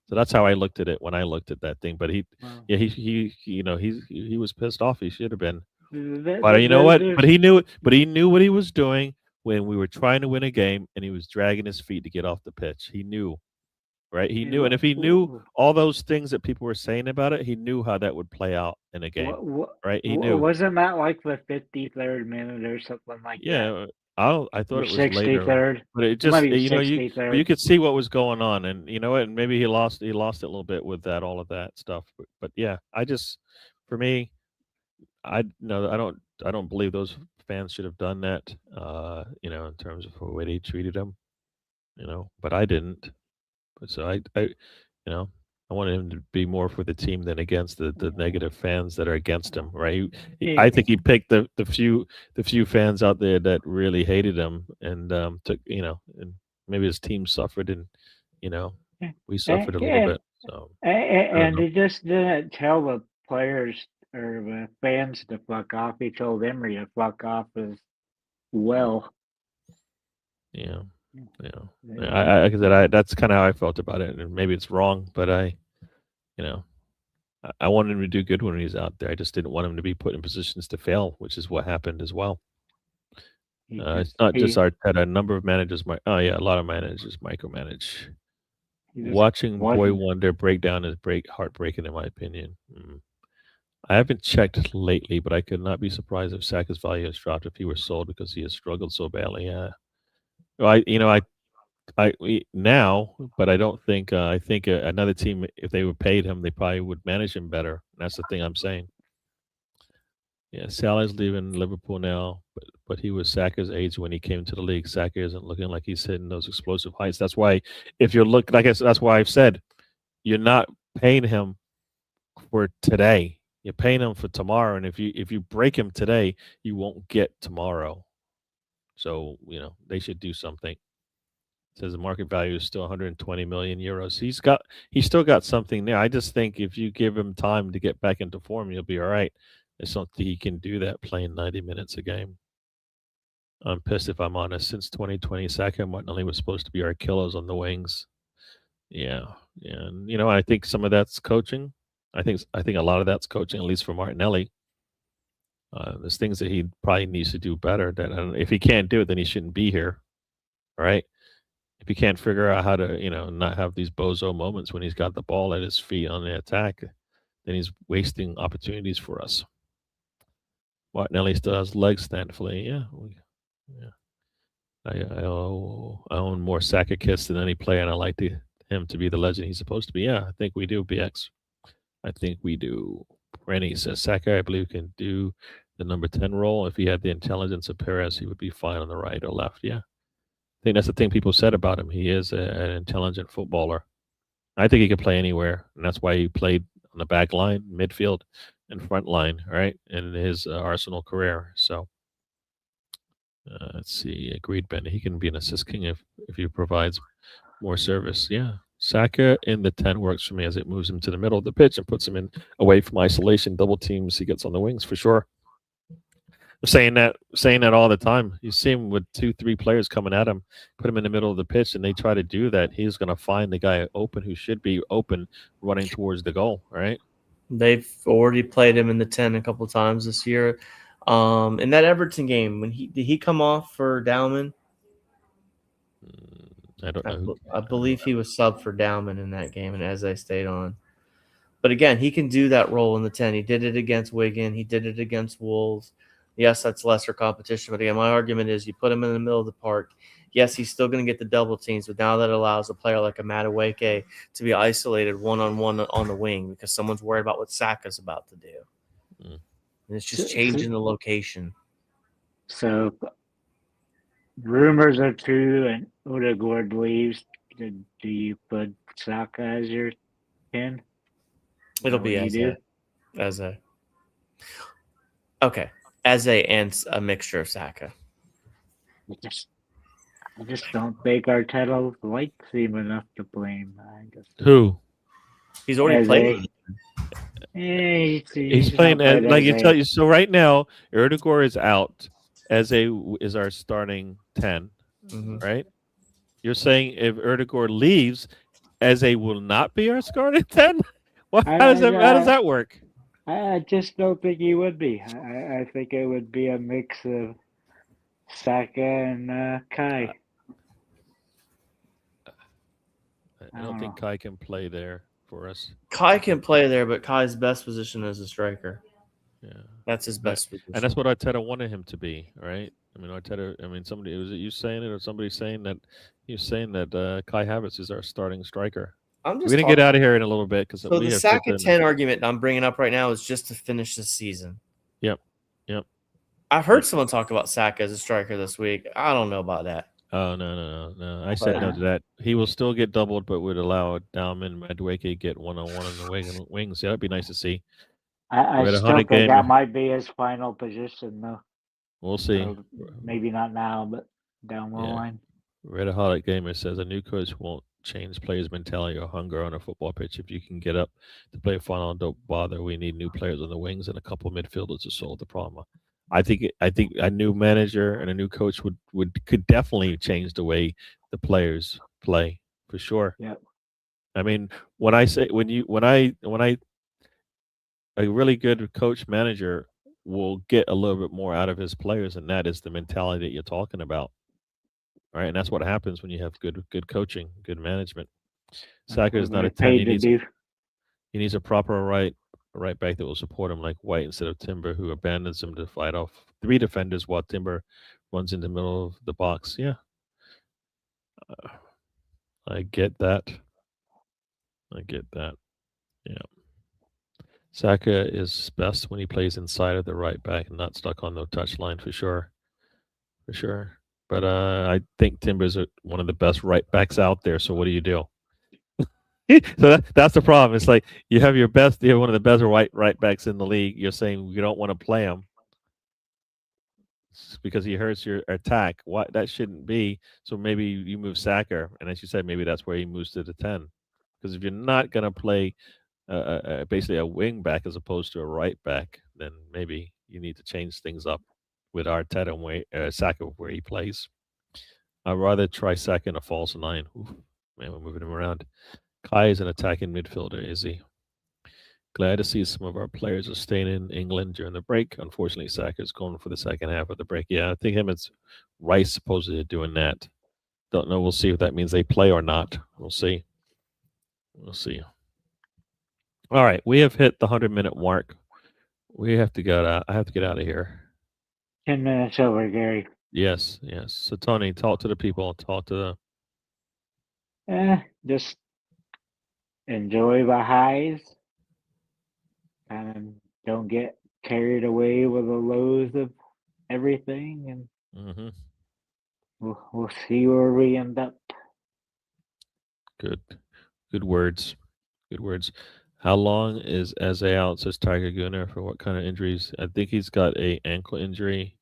so that's how I looked at it when I looked at that thing. But he was pissed off. He should have been. But you know what? But he knew it. But he knew what he was doing when we were trying to win a game, and he was dragging his feet to get off the pitch. He knew. Right, he knew, and if he knew all those things that people were saying about it, he knew how that would play out in a game. Right, he knew. Wasn't that like the 53rd minute or something like that? Yeah, I thought it was later, but it just you could see what was going on, and and maybe he lost it a little bit with all of that stuff. But yeah, for me, I don't believe those fans should have done that. In terms of the way they treated him, but I didn't. So I wanted him to be more for the team than against the negative fans that are against him. Right? I think he picked the few fans out there that really hated him, and took and maybe his team suffered, and we suffered a little bit. So and he just didn't tell the players or the fans to fuck off. He told Emery to fuck off as well. Yeah. Like I said, that's kind of how I felt about it, and maybe it's wrong, but I wanted him to do good when he's out there. I just didn't want him to be put in positions to fail, which is what happened as well. It's not just Arteta. A number of managers a lot of managers micromanage. Watching Boy Wonder break down is heartbreaking, in my opinion. I haven't checked lately, but I could not be surprised if Saka's value has dropped if he were sold because he has struggled so badly. Yeah. Now, but I don't think. I think another team, if they were paid him, they probably would manage him better. That's the thing I'm saying. Yeah, Salah's leaving Liverpool now, but he was Saka's age when he came to the league. Saka isn't looking like he's hitting those explosive heights. That's why, if you're that's why I've said, you're not paying him for today. You're paying him for tomorrow, and if you break him today, you won't get tomorrow. So, they should do something. It says the market value is still 120 million euros. He's still got something there. I just think if you give him time to get back into form, you'll be all right. There's something he can do that playing 90 minutes a game. I'm pissed if I'm honest. Since 2020, Saka and Martinelli was supposed to be our killers on the wings. Yeah, and I think some of that's coaching. I think a lot of that's coaching, at least for Martinelli. There's things that he probably needs to do better. That if he can't do it, then he shouldn't be here. All right. If he can't figure out how to, not have these bozo moments when he's got the ball at his feet on the attack, then he's wasting opportunities for us. Martinelli still has legs, thankfully. Yeah. I own more Saka kits than any player, and I like him to be the legend he's supposed to be. Yeah, I think we do, BX. I think we do. Rennie says Saka, I believe, can do the number 10 role. If he had the intelligence of Perez, he would be fine on the right or left. Yeah. I think that's the thing people said about him. He is an intelligent footballer. I think he could play anywhere, and that's why he played on the back line, midfield, and front line, right, in his Arsenal career. So, let's see. Agreed, Ben. He can be an assist king if he provides more service. Yeah. Saka in the 10 works for me as it moves him to the middle of the pitch and puts him in away from isolation, double teams. He gets on the wings for sure. I'm saying that all the time. You see him with 2-3 players coming at him, put him in the middle of the pitch, and they try to do that. He's going to find the guy open who should be open, running towards the goal. Right? They've already played him in the 10 a couple times this year. In that Everton game, did he come off for Dowman? I don't know. I believe he was sub for Dowman in that game, and as they stayed on. But again, he can do that role in the 10. He did it against Wigan. He did it against Wolves. Yes, that's lesser competition. But again, my argument is you put him in the middle of the park. Yes, he's still going to get the double teams, but now that allows a player like a Madueke to be isolated one-on-one on the wing because someone's worried about what Saka's about to do. And it's just changing the location. So rumors are true and Odegaard leaves. Do you put Saka as your 10? It'll be Eze. Okay. Eze and a mixture of Saka. I just don't think Arteta likes him enough to blame. Who? He's already played. He's playing like you tell you. So right now, Erdogan is out. Eze is our starting 10, right? You're saying if Erdogan leaves, Eze will not be our starting 10? How does that work? I just don't think he would be. I think it would be a mix of Saka and Kai. I don't think Kai can play there for us. Kai can play there, but Kai's best position is a striker. Yeah, that's his best position, and that's what Arteta wanted him to be, right? I mean, Arteta. I mean, somebody was it you saying it or somebody saying that he was saying that Kai Havertz is our starting striker. We're gonna get out of here in a little bit because so the Saka 10 argument I'm bringing up right now is just to finish the season. Yep. I've heard someone talk about Saka as a striker this week. I don't know about that. Oh no! I said no to that. He will still get doubled, but would allow Dowman and Madueke get one-on-one on the wings. Yeah, that'd be nice to see. I still think that might be his final position, though. We'll see. Maybe not now, but down the line. Redaholic Gamer says a new coach won't change players' mentality or hunger on a football pitch. If you can get up to play a final, don't bother. We need new players on the wings and a couple of midfielders to solve the problem. I think a new manager and a new coach could definitely change the way the players play for sure. Yeah. I mean, when I a really good coach manager will get a little bit more out of his players, and that is the mentality that you're talking about, right? And that's what happens when you have good coaching, good management. Saka is not a 10. He needs a proper right back that will support him, like White instead of Timber, who abandons him to fight off 3 defenders while Timber runs in the middle of the box. Yeah, I get that. Yeah. Saka is best when he plays inside of the right back and not stuck on the touchline for sure. But I think Timber's one of the best right backs out there. So what do you do? So that's the problem. It's like you have one of the best right backs in the league. You're saying you don't want to play him because he hurts your attack. What that shouldn't be. So maybe you move Saka, and as you said, maybe that's where he moves to the 10. Because if you're not going to play basically a wing back as opposed to a right back, then maybe you need to change things up. with Arteta and Saka where he plays. I'd rather try Saka in a false nine. Oof, man, we're moving him around. Kai is an attacking midfielder, is he? Glad to see some of our players are staying in England during the break. Unfortunately, Saka is going for the second half of the break. Yeah, I think him and Rice supposedly doing that. Don't know. We'll see if that means they play or not. We'll see. We'll see. All right, we have hit the 100-minute mark. We have to get out. I have to get out of here. 10 minutes over, Gary. Yes, yes. So Tony, talk to the people. Talk to the. Just enjoy the highs and don't get carried away with the lows of everything, and we'll see where we end up. Good words. Good words. How long is Eze out? Says Tiger Gunner. For what kind of injuries? I think he's got a ankle injury,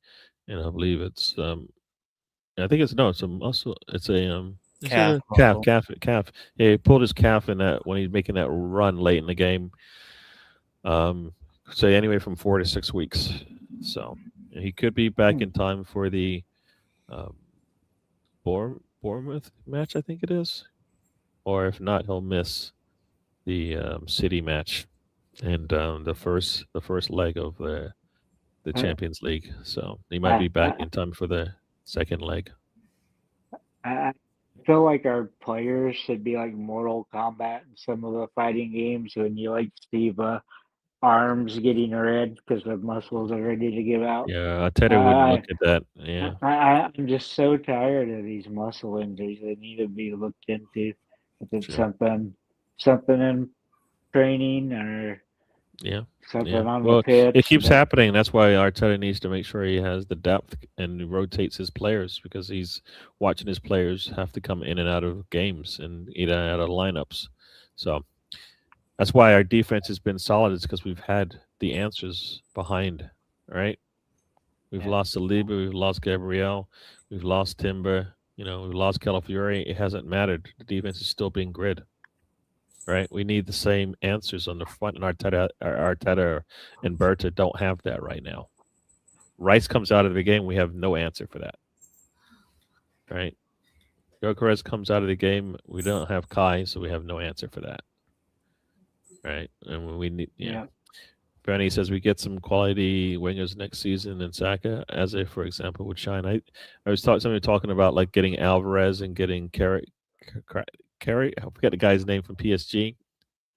and I believe it's I think it's a muscle. It's a Calf. calf. Yeah, he pulled his calf in that when he's making that run late in the game. Say anywhere from 4 to 6 weeks. So he could be back in time for the Bournemouth match, I think it is, or if not, he'll miss the City match and the first leg of the Champions League. So he might be back in time for the second leg. I feel like our players should be like Mortal Kombat in some of the fighting games when you like see the arms getting red because the muscles are ready to give out. Yeah, Arteta wouldn't look at that. Yeah, I'm just so tired of these muscle injuries. They need to be looked into. If it's something in training or something on the pitch. It keeps happening. That's why Arteta needs to make sure he has the depth and rotates his players, because he's watching his players have to come in and out of games and in and out of lineups. So that's why our defense has been solid. It's because we've had the answers behind, right? We've lost Saliba, we've lost Gabriel, we've lost Timber, we've lost Calafiori. It hasn't mattered. The defense is still being grid. Right, we need the same answers on the front, and Arteta and Berta don't have that right now. Rice comes out of the game, we have no answer for that. Right, Gyökeres comes out of the game, we don't have Kai, so we have no answer for that. Right, and we need Bernie says we get some quality wingers next season, and Saka, as if, for example, would shine. I was somebody talking about like getting Alvarez and getting Carey, I forget the guy's name from PSG.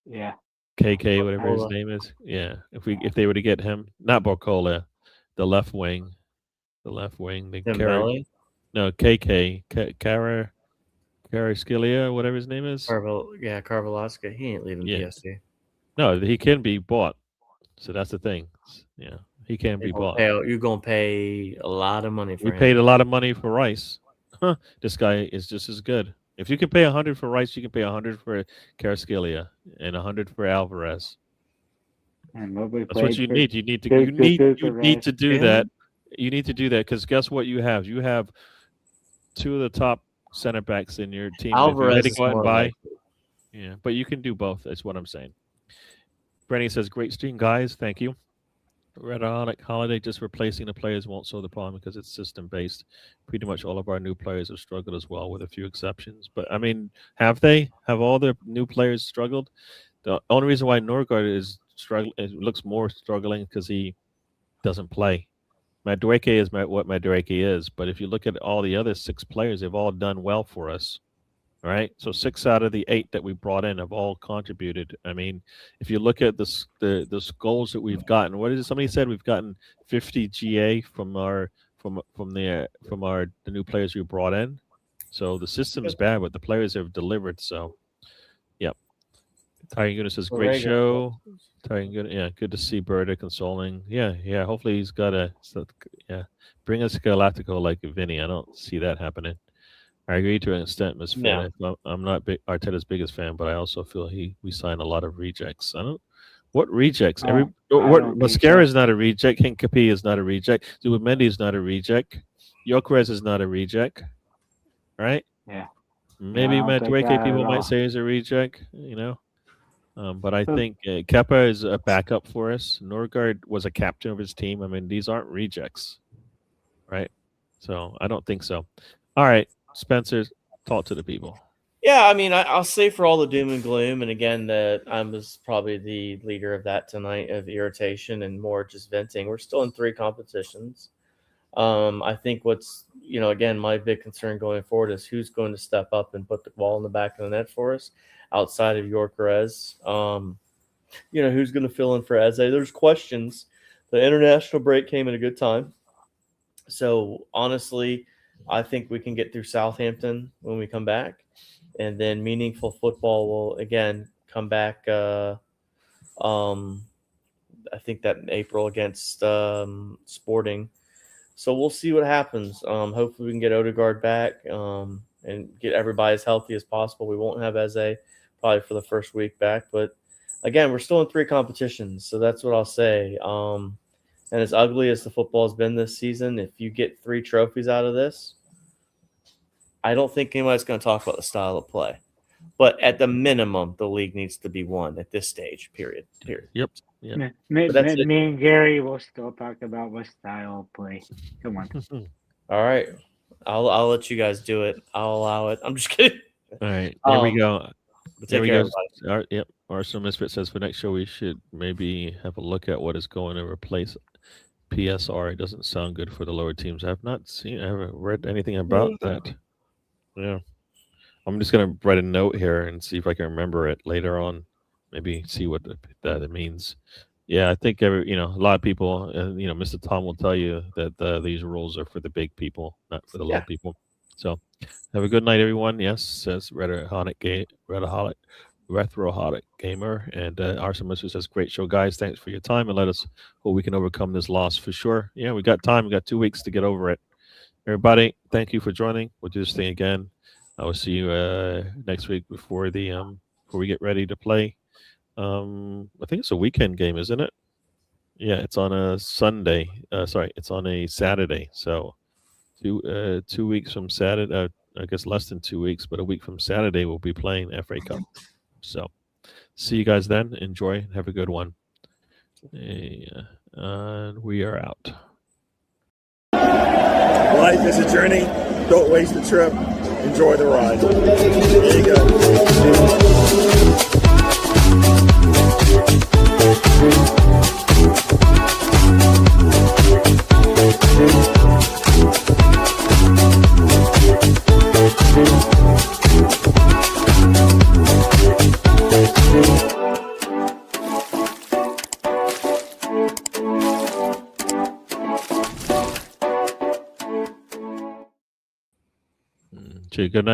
Yeah. KK, whatever his name is. Yeah. If they were to get him, not Barcola, the left wing. Dembele? No, KK. Kvaratskhelia, whatever his name is. Carvalhaska. He ain't leaving PSG. No, he can be bought. So that's the thing. Yeah. He can be bought. You're gonna pay a lot of money for him. We paid a lot of money for Rice. This guy is just as good. If you can pay 100 for Rice, you can pay 100 for Kvaratskhelia and 100 for Alvarez. And that's what you need. You need to do that. You need to do that because guess what you have? You have two of the top center backs in your team. Alvarez is go out and buy. Yeah, but you can do both. That's what I'm saying. Brenny says, "Great stream, guys. Thank you." Red Holiday just replacing the players won't solve the problem because it's system based. Pretty much all of our new players have struggled as well, with a few exceptions. But I mean, have all the new players struggled? The only reason why Norgard is struggling, looks more struggling, because he doesn't play. Madueke is what Madueke is, but if you look at all the other 6 players, they've all done well for us. All right, so 6 out of the 8 that we brought in have all contributed. I mean, if you look at the goals that we've gotten, what is it? Somebody said we've gotten 50 GA from the new players we brought in. So the system is bad, but the players have delivered. So, yep. Tyrion Goodness says, great show. Tyrion Goodness, good to see Berta consoling. Yeah. Hopefully he's got bring us Galactico like Vinny. I don't see that happening. I agree to an extent, Ms. Fan. I'm not Arteta's biggest fan, but I also feel we sign a lot of rejects. What rejects? Mascara is not a reject. Hincapi is not a reject. Zubimendi is not a reject. Gyökeres is not a reject. Right? Yeah. Maybe Madueke people might say is a reject, but I think Kepa is a backup for us. Norgard was a captain of his team. I mean, these aren't rejects. right? So I don't think so. All right, Spencer, talk to the people. Yeah, I mean, I'll say for all the doom and gloom, and again, that I was probably the leader of that tonight of irritation and more just venting. We're still in 3 competitions. I think what's, again, my big concern going forward is who's going to step up and put the ball in the back of the net for us outside of York or Ez. Who's going to fill in for Eze? There's questions. The international break came at a good time. So honestly, I think we can get through Southampton when we come back, and then meaningful football will again come back. I think that in April against Sporting. So we'll see what happens. Hopefully we can get Odegaard back and get everybody as healthy as possible. We won't have Eze probably for the first week back, but again, we're still in 3 competitions, so that's what I'll say. And as ugly as the football has been this season, if you get 3 trophies out of this, I don't think anybody's going to talk about the style of play. But at the minimum, the league needs to be won at this stage, period. Yep. Me that's it. and Gary will still talk about what style of play. Come on. All right. I'll let you guys do it. I'll allow it. I'm just kidding. All right, there we go. But There take we care, go. everybody. Yep. Arsenal Misfit says for next show we should maybe have a look at what is going to replace PSR. It doesn't sound good for the lower teams. I haven't read anything about that. Yeah. I'm just gonna write a note here and see if I can remember it later on. Maybe see what that means. Yeah, I think a lot of people, Mr. Tom will tell you that these rules are for the big people, not for the little people. So, have a good night, everyone. Yes, says Retroholic Gamer, and Arsenal Mister says, "Great show, guys. Thanks for your time, and let us hope we can overcome this loss for sure." Yeah, we got time. We got 2 weeks to get over it. Everybody, thank you for joining. We'll do this thing again. I will see you next week before we get ready to play. I think it's a weekend game, isn't it? Yeah, it's on a Sunday. Sorry, it's on a Saturday. So 2 weeks from Saturday, I guess less than 2 weeks, but a week from Saturday we'll be playing FA Cup. So see you guys then. Enjoy. Have a good one. And we are out. Life is a journey. Don't waste the trip. Enjoy the ride. There you Good night.